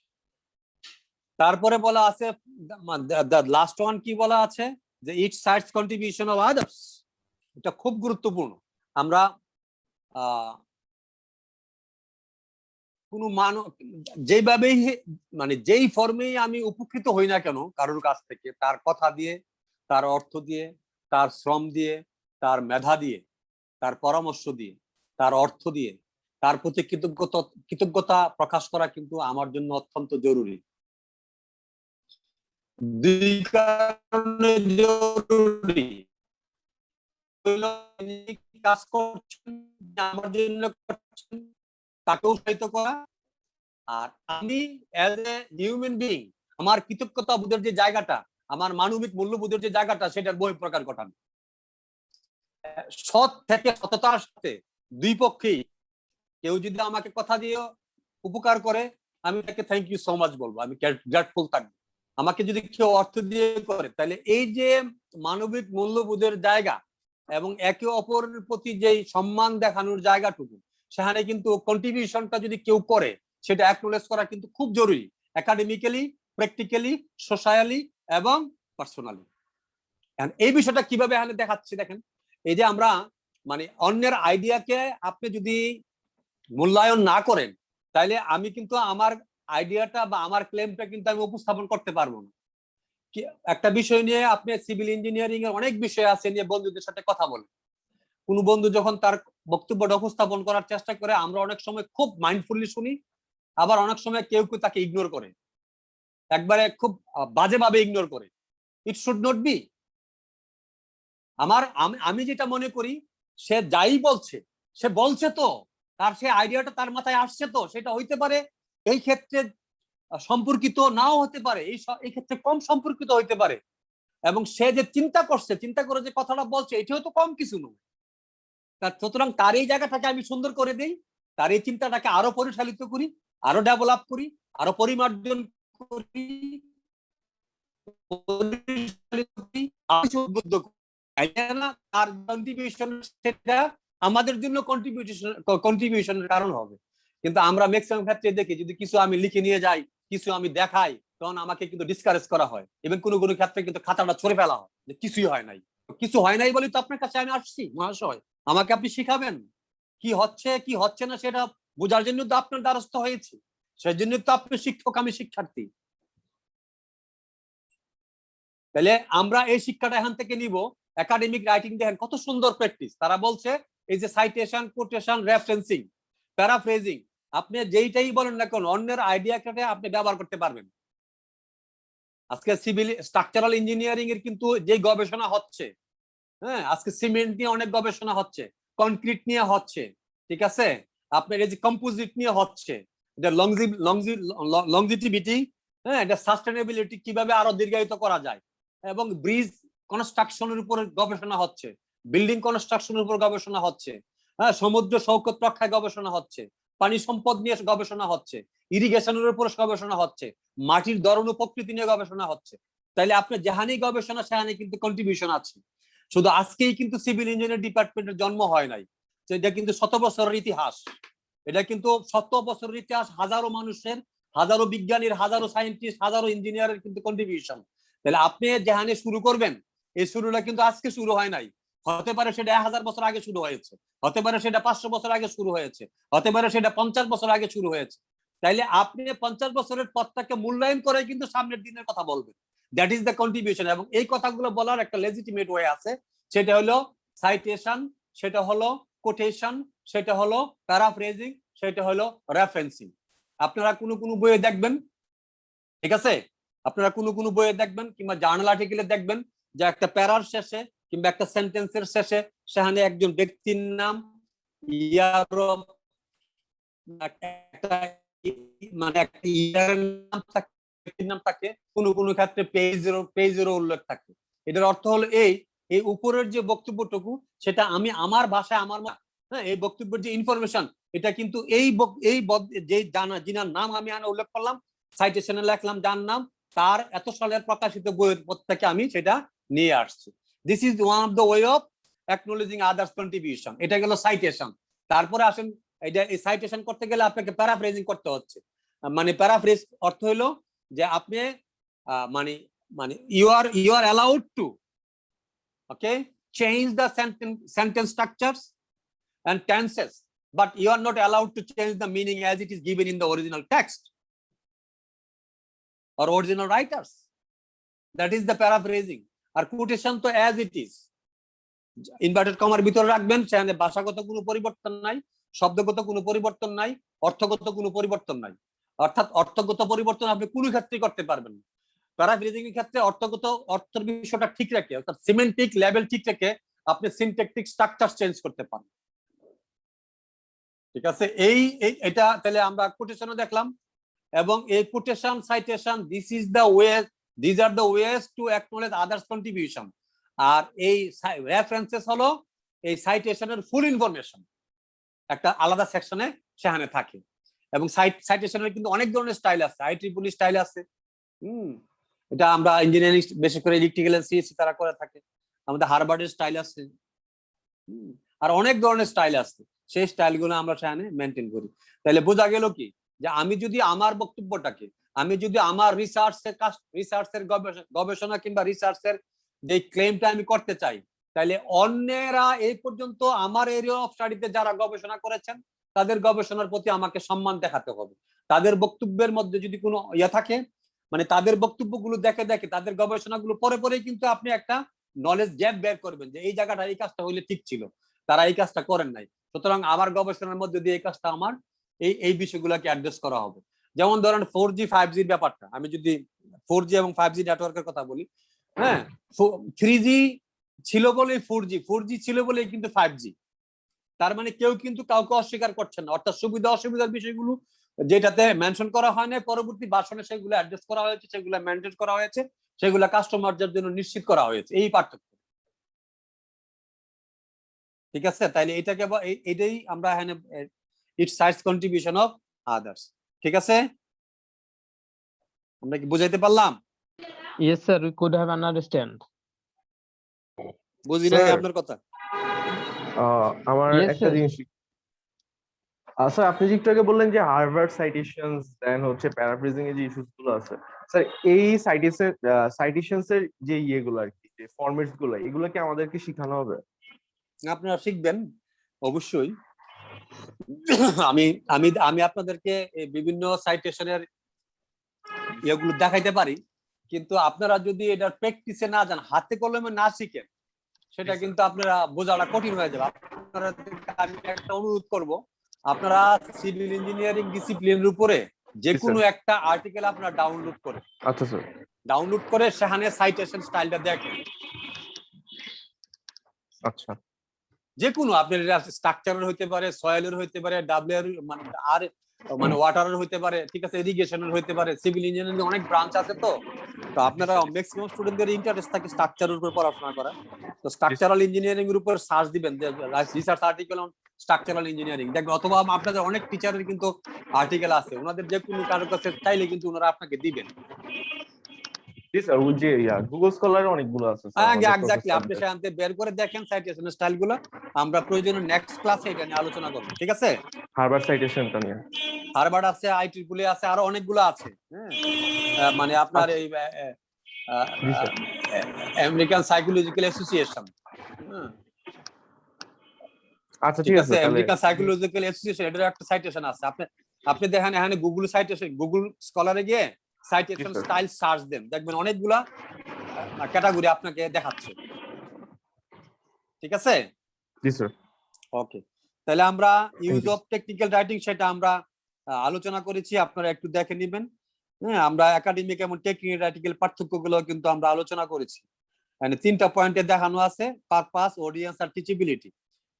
Speaker 1: তারপরে বলা আছে, লাস্ট ওয়ান কি বলা আছে, যে ইট সাইটস কন্ট্রিবিউশন অফ আদার্স। এটা খুব গুরুত্বপূর্ণ। আমরা কোনো যেভাবেই মানে যেই ফর্মেই আমি উপকৃত হই না কেন কারোর কাছ থেকে, তার কথা দিয়ে, তার অর্থ দিয়ে, তার শ্রম দিয়ে, তার মেধা দিয়ে, তার পরামর্শ দিয়ে, তার অর্থ দিয়ে, তার প্রতি কৃতজ্ঞতা প্রকাশ করা কিন্তু আমার জন্য অত্যন্ত জরুরি। দুই কারণে জরুরি। কাজ করছেন, আমার জন্য করছেন, তাকে উৎসাহিত করা। আর আমি অ্যাজ এ হিউম্যান বিইং, আমার কৃতজ্ঞতা বোধের যে জায়গাটা, আমার মানবিক মূল্যবোধের যে জায়গাটা, সেটার বহিঃপ্রকাশ ঘটানো। সৎ থেকে সততার সাথে দুই পক্ষেই কেউ যদি আমাকে কথা দিয়ে উপকার করে, আমি তাকে থ্যাংক ইউ সো মাচ বলবো, আমি গ্রেটফুল থাকবো। আমাকে যদি কেউ অর্থ দিয়ে করে, তাহলে এই যে মানবিক মূল্যবোধের জায়গা এবং একে অপরের প্রতি যে সম্মান দেখানোর জায়গাটুকু, সেখানে কিন্তু কন্ট্রিবিউশনটা যদি কেউ করে, সেটা অ্যাকনোলেজ করা কিন্তু খুব জরুরি, একাডেমিক্যালি, প্র্যাকটিক্যালি, সোশ্যালি এবং পার্সোনালি। এই বিষয়টা কিভাবে এখানে দেখাচ্ছি দেখেন, এই যে আমরা মানে অন্যের আইডিয়াকে আপনি যদি মূল্যায়ন না করেন, তাহলে আমি কিন্তু আমার আইডিয়াটা বা আমার ক্লেমটা কিন্তু আমি উপস্থাপন করতে পারবো না। একটা বিষয় নিয়ে আপনি সিভিল ইঞ্জিনিয়ারিং এর অনেক বিষয় আছে নিয়ে বন্ধুদের সাথে কথা বলেন, কোন বন্ধু যখন তার বক্তব্যটা উপস্থাপন করার চেষ্টা করে, আমরা অনেক সময় খুব মাইন্ডফুলি শুনি, আবার অনেক সময় কেউ কেউ তাকে ইগনোর করে, একবারে খুব বাজেভাবে ইগনোর করে। It should not be. আমি যেটা মনে করি, সে যাই বলছে, সে বলছে তো
Speaker 5: তার সেই আইডিয়াটা তার মাথায় আসছে, তো সেটা হইতে পারে এই ক্ষেত্রে সম্পর্কিত নাও হতে পারে, এই ক্ষেত্রে কম সম্পর্কিত হইতে পারে, এবং সে যে চিন্তা করছে, চিন্তা করে যে কথাটা বলছে, এটাও তো কম কিছু নয়। সুতরাং তার এই জায়গাটাকে আমি সুন্দর করে দেই, তার এই চিন্তাটাকে আরো পরিচালিত করি, আরো ডেভেলপ করি, আরো পরিমার্জন করি, উদ্বুদ্ধ করি। তার কন্ট্রিবিউশন সেটা আমাদের জন্য কন্ট্রিবিউশনের কারণ হবে। কিন্তু আমরা ম্যাক্সিমাম ক্ষেত্রে দেখি যদি কিছু আমি লিখে নিয়ে যাই, কিছু আমি দেখাই, তখন আমাকে কিন্তু ডিসকারেজ করা হয়, এবং কোনো কোনো ক্ষেত্রে কিন্তু খাতাটা ছড়ে ফেলা হয় যে কিছুই হয় নাই। কিছু হয় নাই বলে তো আপনার কাছে আমি আসছি মহাশয়, আমাকে আপনি শিখাবেন কি হচ্ছে কি হচ্ছে না সেটা বোঝার জন্য তো আপনার দ্বারস্থ হয়েছে, সেই জন্য তো আপনি শিক্ষক, আমি শিক্ষার্থী। তাহলে আমরা এই শিক্ষাটা এখান থেকে নিব। একাডেমিক রাইটিং দেখেন কত সুন্দর প্র্যাকটিস, তারা বলছে এই যে সাইটেশন, কোটেশন, রেফারেন্সিং, প্যারাফ্রেজিং, আপনি যেইটাই বলেন না কেন অন্যের আইডিয়াটাকে আপনি ব্যবহার করতে পারবেন। আজকে সিভিল স্ট্রাকচারাল ইঞ্জিনিয়ারিং এর কিন্তু যে গবেষণা হচ্ছে, হ্যাঁ, আজকে সিমেন্ট নিয়ে অনেক গবেষণা হচ্ছে, কনক্রিট নিয়ে হচ্ছে, ঠিক আছে, আপনার এই যে কম্পোজিট নিয়ে হচ্ছে, এটা লংজিটিভিটি, হ্যাঁ, এটা সাস্টেনেবিলিটি কিভাবে আরো দীর্ঘায়িত করা যায়, এবং ব্রিজ কনস্ট্রাকশনের উপর গবেষণা হচ্ছে, বিল্ডিং কনস্ট্রাকশনের উপর গবেষণা হচ্ছে, হ্যাঁ, সমুদ্র সৈকত রক্ষায় গবেষণা হচ্ছে, পানি সম্পদ নিয়ে গবেষণা হচ্ছে, ইরিগেশনের উপর গবেষণা হচ্ছে, মাটির ধরন ও প্রকৃতি নিয়ে গবেষণা হচ্ছে। তাইলে আপনার যেখানেই গবেষণা সেখানে কিন্তু কন্ট্রিবিউশন আছে। শুধু আজকেই কিন্তু সিভিল ইঞ্জিনিয়ারিং ডিপার্টমেন্টের জন্ম হয় নাই, এটা কিন্তু 100 বছরের ইতিহাস, এটা কিন্তু 100 বছরের ইতিহাস, হাজারো মানুষের, হাজারো বিজ্ঞানীর, হাজারো সায়েন্টিস্ট, হাজারো ইঞ্জিনিয়ারের কিন্তু কন্ট্রিবিউশন। তাহলে আপনি যেখানে শুরু করবেন, এই শুরুটা কিন্তু আজকে শুরু হয় নাই, হতে পারে সেটা 1000 বছর আগে শুরু হয়েছে, হতে পারে সেটা 500 বছর আগে শুরু হয়েছে, হতে পারে সেটা 50 বছর আগে শুরু হয়েছে। তাইলে আপনি 50 বছরের পথটাকে মূল্যায়ন করে কিন্তু সামনের দিনের কথা বলবেন, দ্যাট ইজ দ্য কন্ট্রিবিউশন। এবং এই কথাগুলো বলার একটা লেজিটিমেট ওয়ে আছে, সেটা হলো সাইটেশন, সেটা হলো কোটেশন, সেটা হলো প্যারাফ্রেজিং, সেটা হলো রেফারেন্সিং। আপনারা কোনো কোনো বইয়ে দেখবেন, ঠিক আছে, আপনারা কোনো কোনো বইয়ে দেখবেন কিংবা জার্নাল আর্টিকেলে দেখবেন যে একটা প্যারার শেষে কিংবা একটা সেন্টেন্সের শেষে সেখানে একজন ব্যক্তির নাম, ইয়ার মানে একটা ইয়ারের নাম থাকে, ব্যক্তির নাম থাকে, কোনো কোনো ক্ষেত্রে পেজেরও উল্লেখ থাকে। এটার অর্থ হলো এই উপরের যে বক্তব্যটুকু সেটা আমি আমার ভাষায় আমার, হ্যাঁ, এই বক্তব্যের যে ইনফরমেশন এটা কিন্তু এই যে যিনার নাম আমি উল্লেখ করলাম, সাইটেশনে লিখলাম যার নাম, তার এত সালের প্রকাশিত বইয়ের থেকে আমি সেটা নিয়ে আসছি। This is one of the way of অ্যাকনোলেজিং others contribution. এটা গেল সাইটেশন। তারপরে আসেন, এটা এই সাইটেশন করতে গেলে আপনাকে প্যারাফ্রেজিং করতে হচ্ছে। মানে প্যারাফ্রেজ অর্থ হলো যে আপনি মানে মানে you are allowed to change the sentence structures and tenses, but you are not allowed to change the meaning as it is given in the original text or original writers. That is the paraphrasing. আর quotation তো as it is, inverted কমার ভিতরে রাখবেন, সেখানে ভাষাগত কোনো পরিবর্তন নাই, শব্দগত কোনো পরিবর্তন নাই, অর্থগত কোনো পরিবর্তন নাই। অর্থাৎ অর্থগত পরিবর্তন আপনি কোনো ক্ষেত্রেই করতে পারবেন না। প্যারাফ্রেজিং এর ক্ষেত্রে অর্থের বিষয়টা ঠিক রেখে, অর্থাৎ সিমেন্টিক লেভেল ঠিক রেখে আপনি সিনট্যাকটিক স্ট্রাকচার চেঞ্জ করতে পারেন, ঠিক আছে। এটা তাহলে আমরা কোটেশনও দেখলাম, এবং এই quotation, citation, these are the ways to acknowledge others contribution। আর এই রেফারেন্সেস হলো এই সাইটেশনের ফুল ইনফরমেশন একটা আলাদা সেকশনে সেখানে থাকে। এবং সাইটেশনের কিন্তু অনেক ধরনের স্টাইল আছে, IEEE স্টাইল আছে, এটা আমরা ইঞ্জিনিয়ারিং বেশি করে ইলেকট্রিক্যাল সিএসসি তারা করে থাকে, আমাদের হার্ভার্ডের স্টাইল আছে, আর অনেক ধরনের স্টাইল আছে, সেই স্টাইলগুলো আমরা সেখানে মেনটেন করি। তাহলে বোঝা গেল কি যে আমি যদি আমার বক্তব্যটাকে, আমি যদি আমার রিসার্চের গবেষণা কিংবা রিসার্চের যে ক্লেমটা আমি করতে চাই, তাহলে অন্যেরা এই পর্যন্ত আমার এরিয়া অফ স্টাডিতে যারা গবেষণা করেছেন তাদের গবেষণার প্রতি আমাকে সম্মান দেখাতে হবে। তাদের বক্তব্যের মধ্যে যদি কোনো ইয়ে থাকে, মানে তাদের বক্তব্যগুলো দেখে তাদের গবেষণাগুলো পরে কিন্তু আপনি একটা নলেজ গ্যাপ বের করবেন যে এই জায়গাটা এই কাজটা হইলে ঠিক ছিল, তারা এই কাজটা করেন নাই, সুতরাং আমার গবেষণার মধ্যে দিয়ে এই কাজটা আমার এই বিষয়গুলোকে অ্যাড্রেস করা হবে। যেমন ধরেন 4G 5G ব্যাপারটা, আমি যদি 4G এবং 5G নেটওয়ার্কের কথা বলি, হ্যাঁ, 3G ছিল বলেই 4G ছিল বলেই কিন্তু 5G, তার মানে কেউ কিন্তু কাউকে অস্বীকার করছে না, অর্থাৎ সুবিধা অসুবিধার বিষয়গুলো যেটাতে মেনশন করা হয় না, পরবর্তী ভার্সনে সেগুলো অ্যাডজাস্ট করা হয়েছে, সেগুলো মেনটেন করা হয়েছে, সেগুলো কাস্টমারদের জন্য নিশ্চিত করা হয়েছে, এই পার্থক্য। ঠিক আছে, তাইলে এটাকে এটাই আমরা এখানে ইট সাইডস কন্ট্রিবিউশন অফ আদার্স। ঠিক আছে, আমরা কি বুঝাইতে পারলাম?
Speaker 2: Yes, sir. We could have understand.
Speaker 5: বুঝি নাই
Speaker 4: Sir,
Speaker 5: আপনার কথা।
Speaker 4: আমার
Speaker 2: Yes,
Speaker 4: একটা
Speaker 2: sir.
Speaker 4: জিনিস, স্যার আপনি যে একটু আগে বললেন যে হার্ভার্ড সাইটেশনস দেন হচ্ছে প্যারাফ্রেজিং এর যে ইস্যুস গুলো আছে, স্যার এই সাইটেশনস এর যে ইয়েগুলো আর কি, যে ফরম্যাটস গুলো, এগুলো কি আমাদেরকে শেখানো হবে?
Speaker 5: আপনারা শিখবেন অবশ্যই। আমি আমি আমি আপনাদেরকে এই বিভিন্ন সাইটেশনের এগুলো দেখাইতে পারি, কিন্তু আপনারা যদি এটা প্র্যাকটিসে না যান, হাতে কলমে না শিখেন, সেটা কিন্তু আপনারা বোঝাটা কঠিন হয়ে যাবে। আপনারা আমি একটা অনুরোধ করব, আপনারা সিভিল ইঞ্জিনিয়ারিং ডিসিপ্লিনের উপরে যে কোনো একটা আর্টিকেল আপনারা ডাউনলোড করে,
Speaker 4: আচ্ছা স্যার।
Speaker 5: ডাউনলোড করে সেখানে সাইটেশন স্টাইলটা দেখেন।
Speaker 4: আচ্ছা,
Speaker 5: যে কোনো আপনার স্ট্রাকচারের হইতে পারে, সয়েলের হইতে পারে, ডাব্লিউআর মানে আর মানে ওয়াটারের হইতে পারে, ঠিক আছে, ইরিগেশনের হইতে পারে, সিভিল ইঞ্জিনিয়ারিং অনেক ব্রাঞ্চ আছে। তো তো আপনারা ম্যাক্সিমাম স্টুডেন্টদের ইন্টারেস্ট থাকে স্ট্রাকচারের উপর পড়াশোনা করা। তো স্ট্রাকচারাল ইঞ্জিনিয়ারিং এর উপর সার্চ দিবেন, research article on structural engineering দেখবেন, অথবা আপনাদের অনেক টিচারের কিন্তু আর্টিকেল আছে, ওনাদের যে কোনো কারোর কাছে চাইলে কিন্তু ওনারা আপনাকে দিবেন।
Speaker 4: জি স্যার, ওই যে গুগল স্কলারে অনেকগুলো আছে স্যার,
Speaker 5: হ্যাঁ,
Speaker 4: আমাদের
Speaker 5: এক্স্যাক্টলি, আপনি
Speaker 4: প্রফেসরদের।
Speaker 5: সেখান থেকে বের করে দেখেন সাইটেশন স্টাইল গুলো। আমরা প্রয়োজনে নেক্সট ক্লাসে এটা নিয়ে আলোচনা করব। ঠিক আছে,
Speaker 4: হার্ভার্ড সাইটেশনটা নিয়ে।
Speaker 5: হার্ভার্ড আছে, আইট্রিপল আছে, আরো অনেকগুলো আছে। হ্যাঁ, মানে আপনার এই
Speaker 4: জি স্যার।
Speaker 5: আমেরিকান সাইকোলজিক্যাল অ্যাসোসিয়েশন,
Speaker 4: আচ্ছা
Speaker 5: ঠিক
Speaker 4: ঠিক
Speaker 5: আছে,
Speaker 4: আছে তাহলে।
Speaker 5: আমেরিকান সাইকোলজিক্যাল অ্যাসোসিয়েশন, এটার একটা সাইটেশন আছে। আপনি দেখেন এখানে গুগল সাইটেশন, গুগল স্কলারে গিয়ে সাইটেশন
Speaker 4: sir.
Speaker 5: স্টাইল সার্চ দেন, দেখবেন অনেকগুলা ক্যাটাগরি আপনাকে দেখাচ্ছে। ঠিক আছে,
Speaker 4: জি স্যার।
Speaker 5: ওকে, তাহলে আমরা use
Speaker 4: you.
Speaker 5: Of technical writing সেটা আমরা আলোচনা করেছি, আপনারা একটু দেখে নেবেন। হ্যাঁ, আমরা একাডেমিক এবং টেকনিক্যাল রাইটিং এর পার্থক্যগুলো কিন্তু আমরা আলোচনা করেছি। মানে 3টা পয়েন্টে দেখানো আছে, পারপাস, অডিয়েন্স আর টিচিবিলিটি।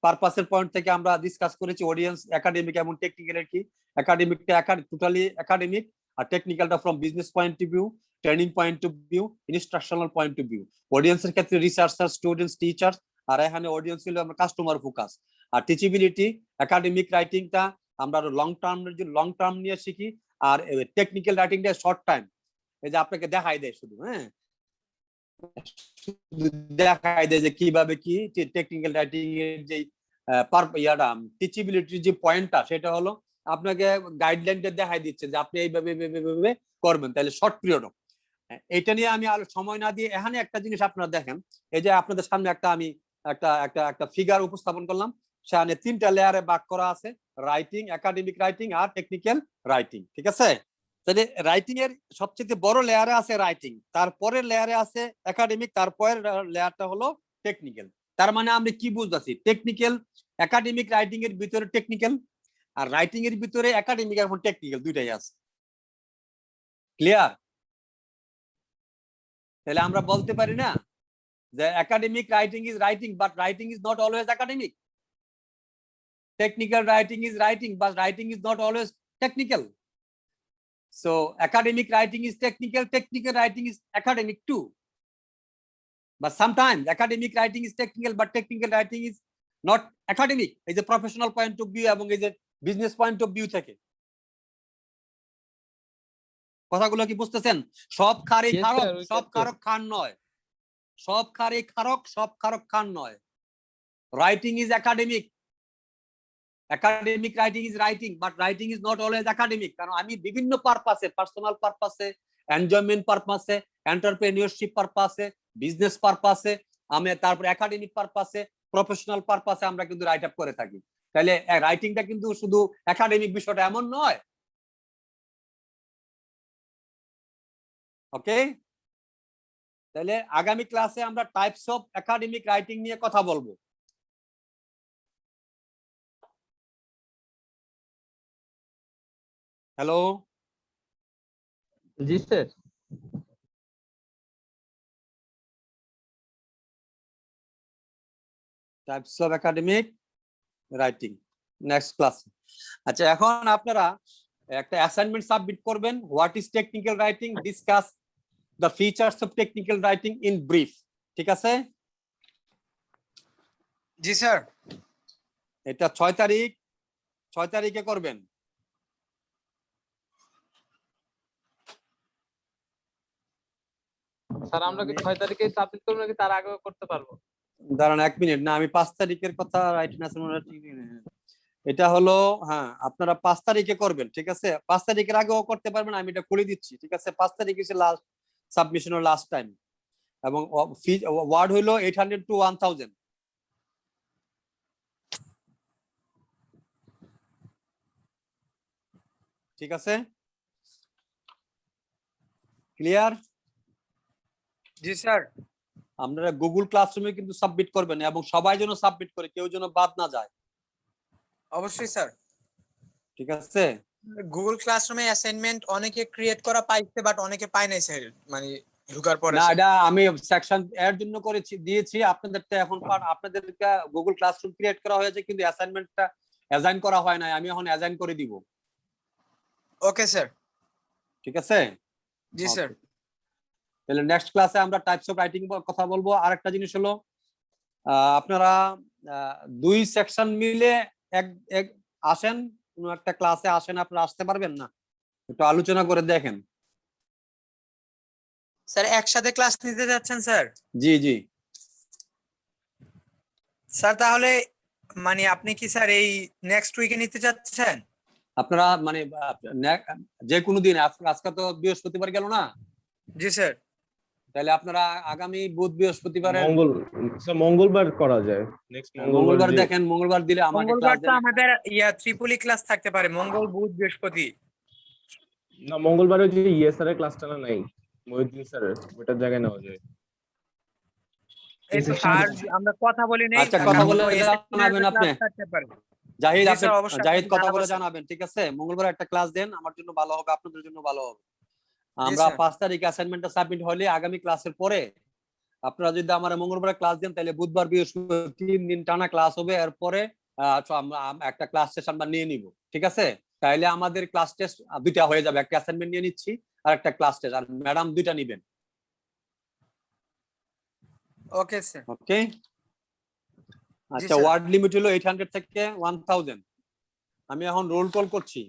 Speaker 5: পারপাসের পয়েন্ট থেকে আমরা ডিসকাস করেছি অডিয়েন্স, একাডেমিক এবং টেকনিক্যালের কি। একাডেমিকটা টোটালি একাডেমিক, আর টেকনিক্যালটা from business point of view, training point of view, instructional point of view. অডিয়েন্সের ক্ষেত্রে রিসার্চার, স্টুডেন্টস, টিচার্স, আর এখানে অডিয়েন্স হলো আমরা কাস্টমার ফোকাস। আর টিচিবিলিটি, একাডেমিক রাইটিংটা আমরা লং টার্ম নিয়ে শিখি, আর টেকনিক্যাল রাইটিংটা শর্ট টাইম, এই যে আপনাকে দেখাই দেয় শুধু, হ্যাঁ, দেখাই দেয় যে কিভাবে কি টেকনিক্যাল রাইটিং এর যে টিচিবিলিটির যে পয়েন্টটা, সেটা হলো আপনাকে গাইডলাইনটা দেখাই দিচ্ছে যে আপনি এইভাবে করবেন, তাহলে শর্ট পিরিয়ড। এটা নিয়ে আমি সময় না দিয়ে এখানে একটা জিনিস আপনারা দেখেন, এই যে আপনাদের সামনে আমি একটা ফিগার উপস্থাপন করলাম, সেখানে 3টা লেয়ারে ভাগ করা আছে, রাইটিং, একাডেমিক রাইটিং আর টেকনিক্যাল রাইটিং। ঠিক আছে, তাহলে রাইটিং এর সবচেয়ে বড় লেয়ারে আছে রাইটিং, তারপরের লেয়ারে আছে একাডেমিক, তারপরের লেয়ারটা হলো টেকনিক্যাল। তার মানে আমরা কি বুঝতেছি, টেকনিক্যাল, একাডেমিক রাইটিং এর ভিতরে টেকনিক্যাল, আর রাইটিং এর ভিতরে একাডেমিক এবং টেকনিক্যাল দুইটাই আছে। ক্লিয়ার? তাহলে আমরা বলতে পারি না যে academic writing is writing, but writing is not always academic. Technical writing is writing, but writing is not always technical. So academic writing is technical, technical writing is academic too. But sometimes academic writing is technical, but technical writing is not academic. Is a professional point of view এবং is a business point of view থেকে। কথাগুলো কি বুঝতেছেন? সব খারি
Speaker 2: Yes,
Speaker 5: খারক,
Speaker 2: sir, we
Speaker 5: সব
Speaker 2: get
Speaker 5: খারক খান নয়। সব খারি খারক, সব খারক খান নয়। Writing is academic. Academic writing is writing, but writing is not always academic. কারণ আমি বিভিন্ন পারপাসে, পার্সোনাল পারপাসে, এনজয়মেন্ট পারপাসে, এন্টারপ্রেনিয়রশিপ পারপাসে, বিজনেস পারপাসে, আমি তারপর একাডেমিক পারপাসে, প্রফেশনাল পারপাসে আমরা কিন্তু রাইট আপ করে থাকি। তাহলে রাইটিংটা কিন্তু শুধু একাডেমিক বিষয়টা এমন নয়। ওকে, তাহলে আগামী ক্লাসে আমরা টাইপস অফ একাডেমিক রাইটিং নিয়ে কথা বলবো। Hello,
Speaker 2: G sir.
Speaker 5: Types of academic writing next class. আচ্ছা, এখন আপনারা একটা অ্যাসাইনমেন্ট সাবমিট করবেন। What is technical writing, discuss the features of technical writing in brief. ঠিক আছে,
Speaker 3: জি স্যার।
Speaker 5: এটা 6 তারিখে করবেন।
Speaker 2: স্যার আমরা কি 6 তারিখে সাবমিট করব নাকি তার আগেও করতে পারবো?
Speaker 5: দাঁড়ান 1 মিনিট, না আমি 5 তারিখের কথা রাইটিং এটা হলো, হ্যাঁ আপনারা 5 তারিখে করবেন। ঠিক আছে, 5 তারিখের আগেও করতে পারবেন, আমি এটা করে দিচ্ছি। ঠিক আছে, 5 তারিখ হচ্ছে লাস্ট সাবমিশনের লাস্ট টাইম, এবং ওয়ার্ড হইলো 800 to 1000। ঠিক আছে, ক্লিয়ার?
Speaker 3: জি স্যার।
Speaker 5: আপনারা গুগল ক্লাসরুমে কিন্তু সাবমিট করবেন, এবং সবাই যেন সাবমিট করে, কেউ যেন বাদ না যায়।
Speaker 3: অবশ্যই স্যার।
Speaker 5: ঠিক আছে,
Speaker 3: গুগল ক্লাসরুমে অ্যাসাইনমেন্ট অনেকে ক্রিয়েট করা পাইছে, বাট অনেকে পায় নাই স্যার, মানে ঢোকার পরে।
Speaker 5: না এটা আমি সেকশন এর জন্য করেছি, দিয়েছি। আপনাদেরটা এখন আপনাদেরকে গুগল ক্লাসরুম ক্রিয়েট করা হয়েছে, কিন্তু অ্যাসাইনমেন্টটা অ্যাসাইন করা হয় না। আমি এখন অ্যাসাইন করে দিব।
Speaker 3: Okay sir.
Speaker 5: ঠিক আছে,
Speaker 3: জি স্যার।
Speaker 5: তাহলে নেক্সট ক্লাসে আমরা টাইপস অফ রাইটিং কথা বলবো। আরেকটা জিনিস হলো, আপনারা 2 সেকশন মিলে এক এক আসেন, কোনো একটা ক্লাসে আসেন, আপনারা আসতে পারবেন না? একটু আলোচনা করে দেখেন।
Speaker 3: স্যার একসাথে ক্লাস নিতে যাচ্ছেন স্যার?
Speaker 5: জি জি।
Speaker 3: স্যার তাহলে মানে আপনি কি স্যার এই নেক্সট উইকে নিতে যাচ্ছেন?
Speaker 5: আপনারা মানে যে কোনো দিন, আজকে তো বৃহস্পতিবার গেল না?
Speaker 3: জি স্যার।
Speaker 5: তাহলে আপনারা আগামী বুধ বৃহস্পতিবারে,
Speaker 4: মঙ্গলবার করা যায়। নেক্সট
Speaker 5: মঙ্গলবার দেখেন, মঙ্গলবার দিলে আমাকে
Speaker 3: মঙ্গলবার
Speaker 5: ক্লাস
Speaker 3: তো
Speaker 5: দেন।
Speaker 3: আমাদের ত্রিপলি ক্লাস থাকতে পারে, মঙ্গল বুধ বৃহস্পতি।
Speaker 4: না, মঙ্গলবারে যে ইএসআর এর ক্লাসটা না নাই, মহিউদ্দিন স্যারের, ওটার জায়গায় নেওয়া যায়।
Speaker 3: এই তো স্যার আমরা কথা বলি নেই।
Speaker 5: আচ্ছা, কথা বলে জানাবেন আপনি।
Speaker 3: থাকতে পারে।
Speaker 5: জাহিদ,
Speaker 3: জি
Speaker 5: আপনি
Speaker 3: স্যার, অবশ্যই
Speaker 5: জাহিদ কথা
Speaker 3: জানাবো
Speaker 5: বলে
Speaker 3: স্যার।
Speaker 5: জানাবেন। ঠিক আছে, মঙ্গলবার একটা ক্লাস দেন, আমার জন্য ভালো হবে, আপনাদের জন্য ভালো হবে।
Speaker 3: জি
Speaker 5: আমরা
Speaker 3: স্যার।
Speaker 5: 5 তারিখ অ্যাসাইনমেন্টটা সাবমিট হলে আগামী ক্লাসের পরে আপনারা যদি আমার মঙ্গলবার ক্লাস দেন, তাহলে বুধবার বৃহস্পতি 3 দিন টানা ক্লাস হবে। এরপরে একটা ক্লাস টেস্ট আমরা নিয়ে নিব। ঠিক আছে, তাইলে আমাদের ক্লাস টেস্ট 2টা হয়ে যাবে। একটা অ্যাসাইনমেন্ট নিয়ে নিচ্ছি, আর একটা ক্লাস টেস্ট, আর ম্যাডাম 2টা নেবেন।
Speaker 3: Okay sir.
Speaker 5: ওকে, আচ্ছা, ওয়ার্ড লিমিট হলো 800 থেকে 1000। আমি এখন রোল কল করছি।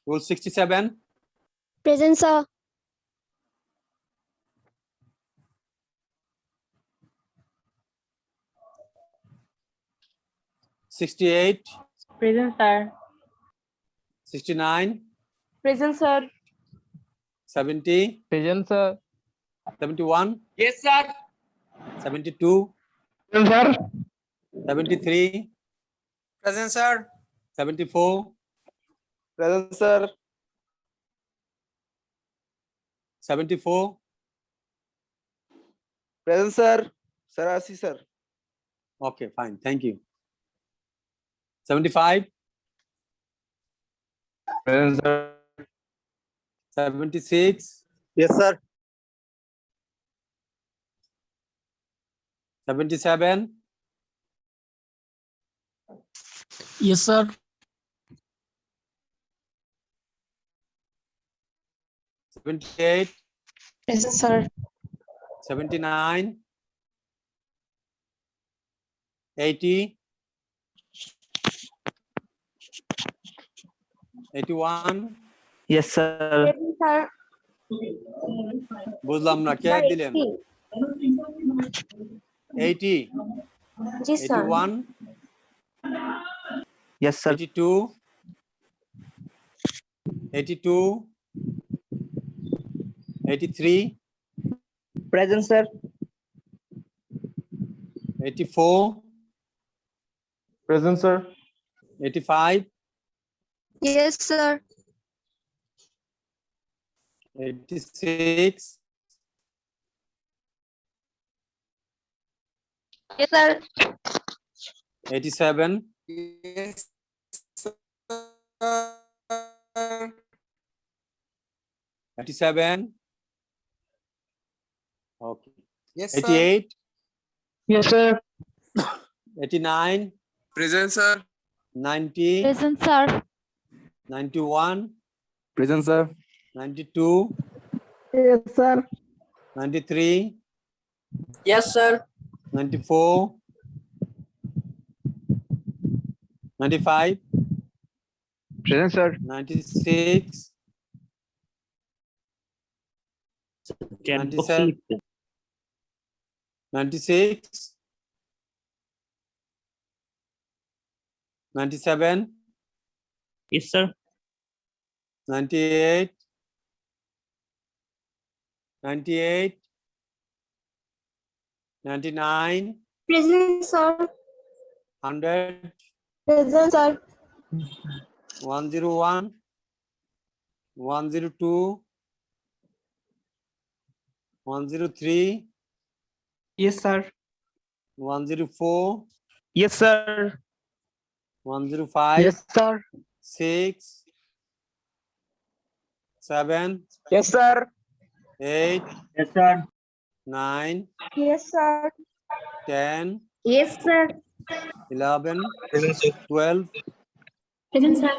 Speaker 5: Roll 67।
Speaker 6: Present, sir.
Speaker 7: Present, sir.
Speaker 5: 69,
Speaker 7: Present, sir.
Speaker 5: 70,
Speaker 2: present sir.
Speaker 5: 71,
Speaker 3: yes sir.
Speaker 5: 72,
Speaker 2: sir.
Speaker 5: 73,
Speaker 3: present sir.
Speaker 5: 74,
Speaker 8: Present, sir.
Speaker 5: 74,
Speaker 8: Present, sir. Sir, Asi, sir.
Speaker 5: okay, fine, thank you. 75,
Speaker 4: Present, sir.
Speaker 5: 76,
Speaker 8: Yes, sir.
Speaker 5: 77,
Speaker 7: Yes, sir.
Speaker 5: 78,
Speaker 6: Present, sir.
Speaker 5: 79, 80, 81,
Speaker 8: Yes, sir.
Speaker 6: Present, sir.
Speaker 5: বুঝলাম না, কে দিলেন? 80,
Speaker 6: Ji, sir.
Speaker 5: 81,
Speaker 8: Yes, sir.
Speaker 5: 82, 82, 83,
Speaker 8: Present, sir.
Speaker 5: 84,
Speaker 4: Present, sir.
Speaker 5: 85,
Speaker 6: Yes, sir.
Speaker 5: 86,
Speaker 6: Yes, sir.
Speaker 5: 87,
Speaker 3: Yes, sir.
Speaker 5: 87, okay,
Speaker 3: Yes, sir.
Speaker 1: 88,
Speaker 7: Yes, sir.
Speaker 1: 89,
Speaker 8: Present, sir.
Speaker 1: 90,
Speaker 6: Present, sir.
Speaker 1: 91,
Speaker 8: Present, sir.
Speaker 1: 92,
Speaker 8: Yes, sir.
Speaker 1: 93,
Speaker 7: Yes, sir.
Speaker 1: 94, 95,
Speaker 8: Present, sir.
Speaker 1: 96, 97, 96, 97,
Speaker 7: Yes, sir.
Speaker 1: 98, 98, 99,
Speaker 6: Present, sir.
Speaker 1: 100,
Speaker 6: Present, sir.
Speaker 1: 101, 102, 103,
Speaker 8: Yes, sir.
Speaker 1: 104,
Speaker 8: Yes, sir.
Speaker 1: 105,
Speaker 8: sir.
Speaker 1: 6, 7,
Speaker 8: Yes, sir.
Speaker 1: 8,
Speaker 7: Yes, sir.
Speaker 1: 9,
Speaker 6: Yes, sir.
Speaker 1: 10,
Speaker 6: Yes, sir.
Speaker 1: 11, 12,
Speaker 6: Present, sir.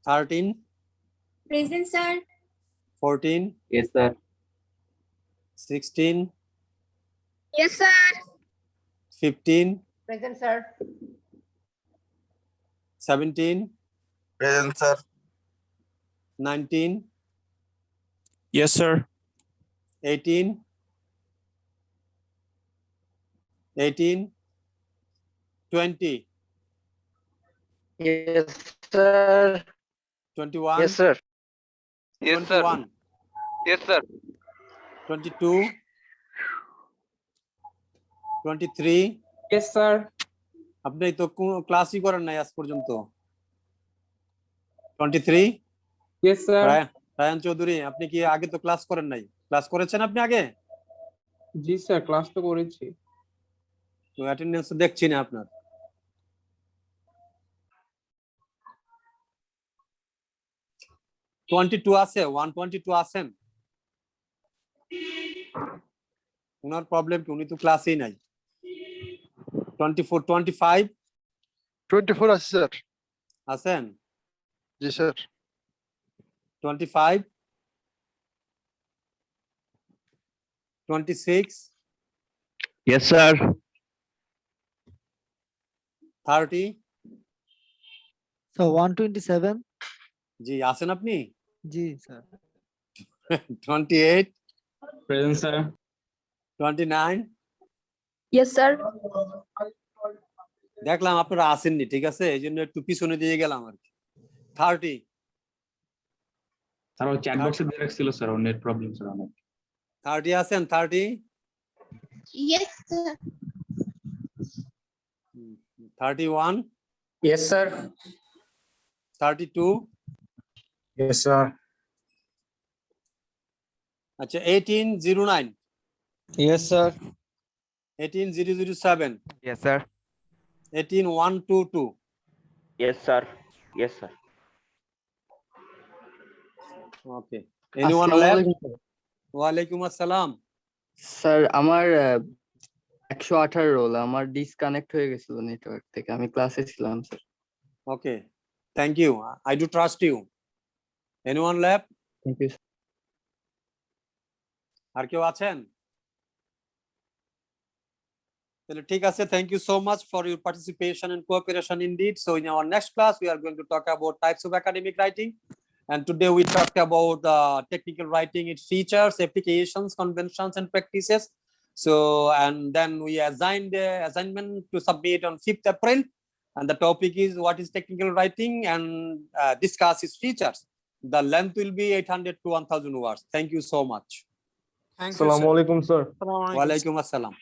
Speaker 1: 13,
Speaker 6: Present, sir.
Speaker 1: 14,
Speaker 8: Yes, sir.
Speaker 1: 16,
Speaker 6: Yes, sir.
Speaker 1: 15,
Speaker 6: Present, sir.
Speaker 1: 17,
Speaker 8: Present, sir.
Speaker 1: 19,
Speaker 8: Yes, sir.
Speaker 1: 18, 18, 20,
Speaker 8: Yes, sir.
Speaker 1: 21,
Speaker 8: Yes, sir. Yes, sir.
Speaker 1: 21,
Speaker 8: Yes, sir.
Speaker 1: 22, 23,
Speaker 2: Yes, sir.
Speaker 1: আপনি তো কোনো ক্লাসই করেন নাই আজ পর্যন্ত। 23,
Speaker 2: Yes, sir.
Speaker 1: Ryan Chowdhury, আপনি কি আগে তো ক্লাস করেন নাই? ক্লাস করেছেন আপনি আগে?
Speaker 2: জি স্যার, ক্লাস তো করেছি।
Speaker 1: তো অ্যাটেন্ডেন্স দেখছি না আপনার। 22 আছে, 122 আছেন? ওনার প্রবলেম কি, উনি তো ক্লাসেই নাই। 24, 25
Speaker 9: 24 আছে স্যার।
Speaker 1: আছেন?
Speaker 9: জি স্যার।
Speaker 1: 25, 26,
Speaker 8: Yes, sir.
Speaker 1: 30,
Speaker 10: So 127.
Speaker 1: জি আছেন আপনি?
Speaker 10: জি sir.
Speaker 1: 28,
Speaker 2: Present, sir.
Speaker 1: 29,
Speaker 6: Yes, sir.
Speaker 1: দেখলাম আপনারা আসেননি, ঠিক আছে, এই জন্য একটু পিছনে দিয়ে গেলাম আর কি। 30,
Speaker 11: স্যার ও চ্যাট বক্সে দিয়ে রাখছিল স্যার, ওর নেট প্রবলেম স্যার অনেক।
Speaker 1: 30 আছেন? 30,
Speaker 6: Yes, sir.
Speaker 1: 31,
Speaker 3: Yes, sir.
Speaker 1: 32,
Speaker 3: Yes, sir.
Speaker 1: আচ্ছা 1809,
Speaker 10: Yes sir.
Speaker 1: 18007,
Speaker 8: Yes, sir.
Speaker 1: 18122,
Speaker 8: Yes, sir. Yes, sir.
Speaker 1: okay, anyone
Speaker 10: আসসালামু
Speaker 1: left?
Speaker 10: আলাইকুম স্যার।
Speaker 1: ওয়ালাইকুম আসসালাম।
Speaker 10: স্যার আমার 118 রোল আমার ডিসকানেক্ট হয়ে গেছিল নেটওয়ার্ক থেকে, আমি ক্লাসে ছিলাম sir.
Speaker 1: Okay, thank you, I do trust you. Anyone left?
Speaker 10: Thank you.
Speaker 1: আর কেউ আছেন? তাহলে ঠিক আছে, thank you so much for your participation and cooperation indeed. So in our next class we are going to talk about types of academic writing, and today we talked about technical writing, its features, applications, conventions and practices. So and then we assigned the assignment to submit on 5th April, and the topic is what is technical writing, and discuss its features. The length will be 800 to 1000 words. Thank you so much.
Speaker 3: Thank you,
Speaker 4: Assalamu
Speaker 3: sir.
Speaker 4: alaikum, sir.
Speaker 3: Assalamu alaikum.
Speaker 1: Walaikum assalam.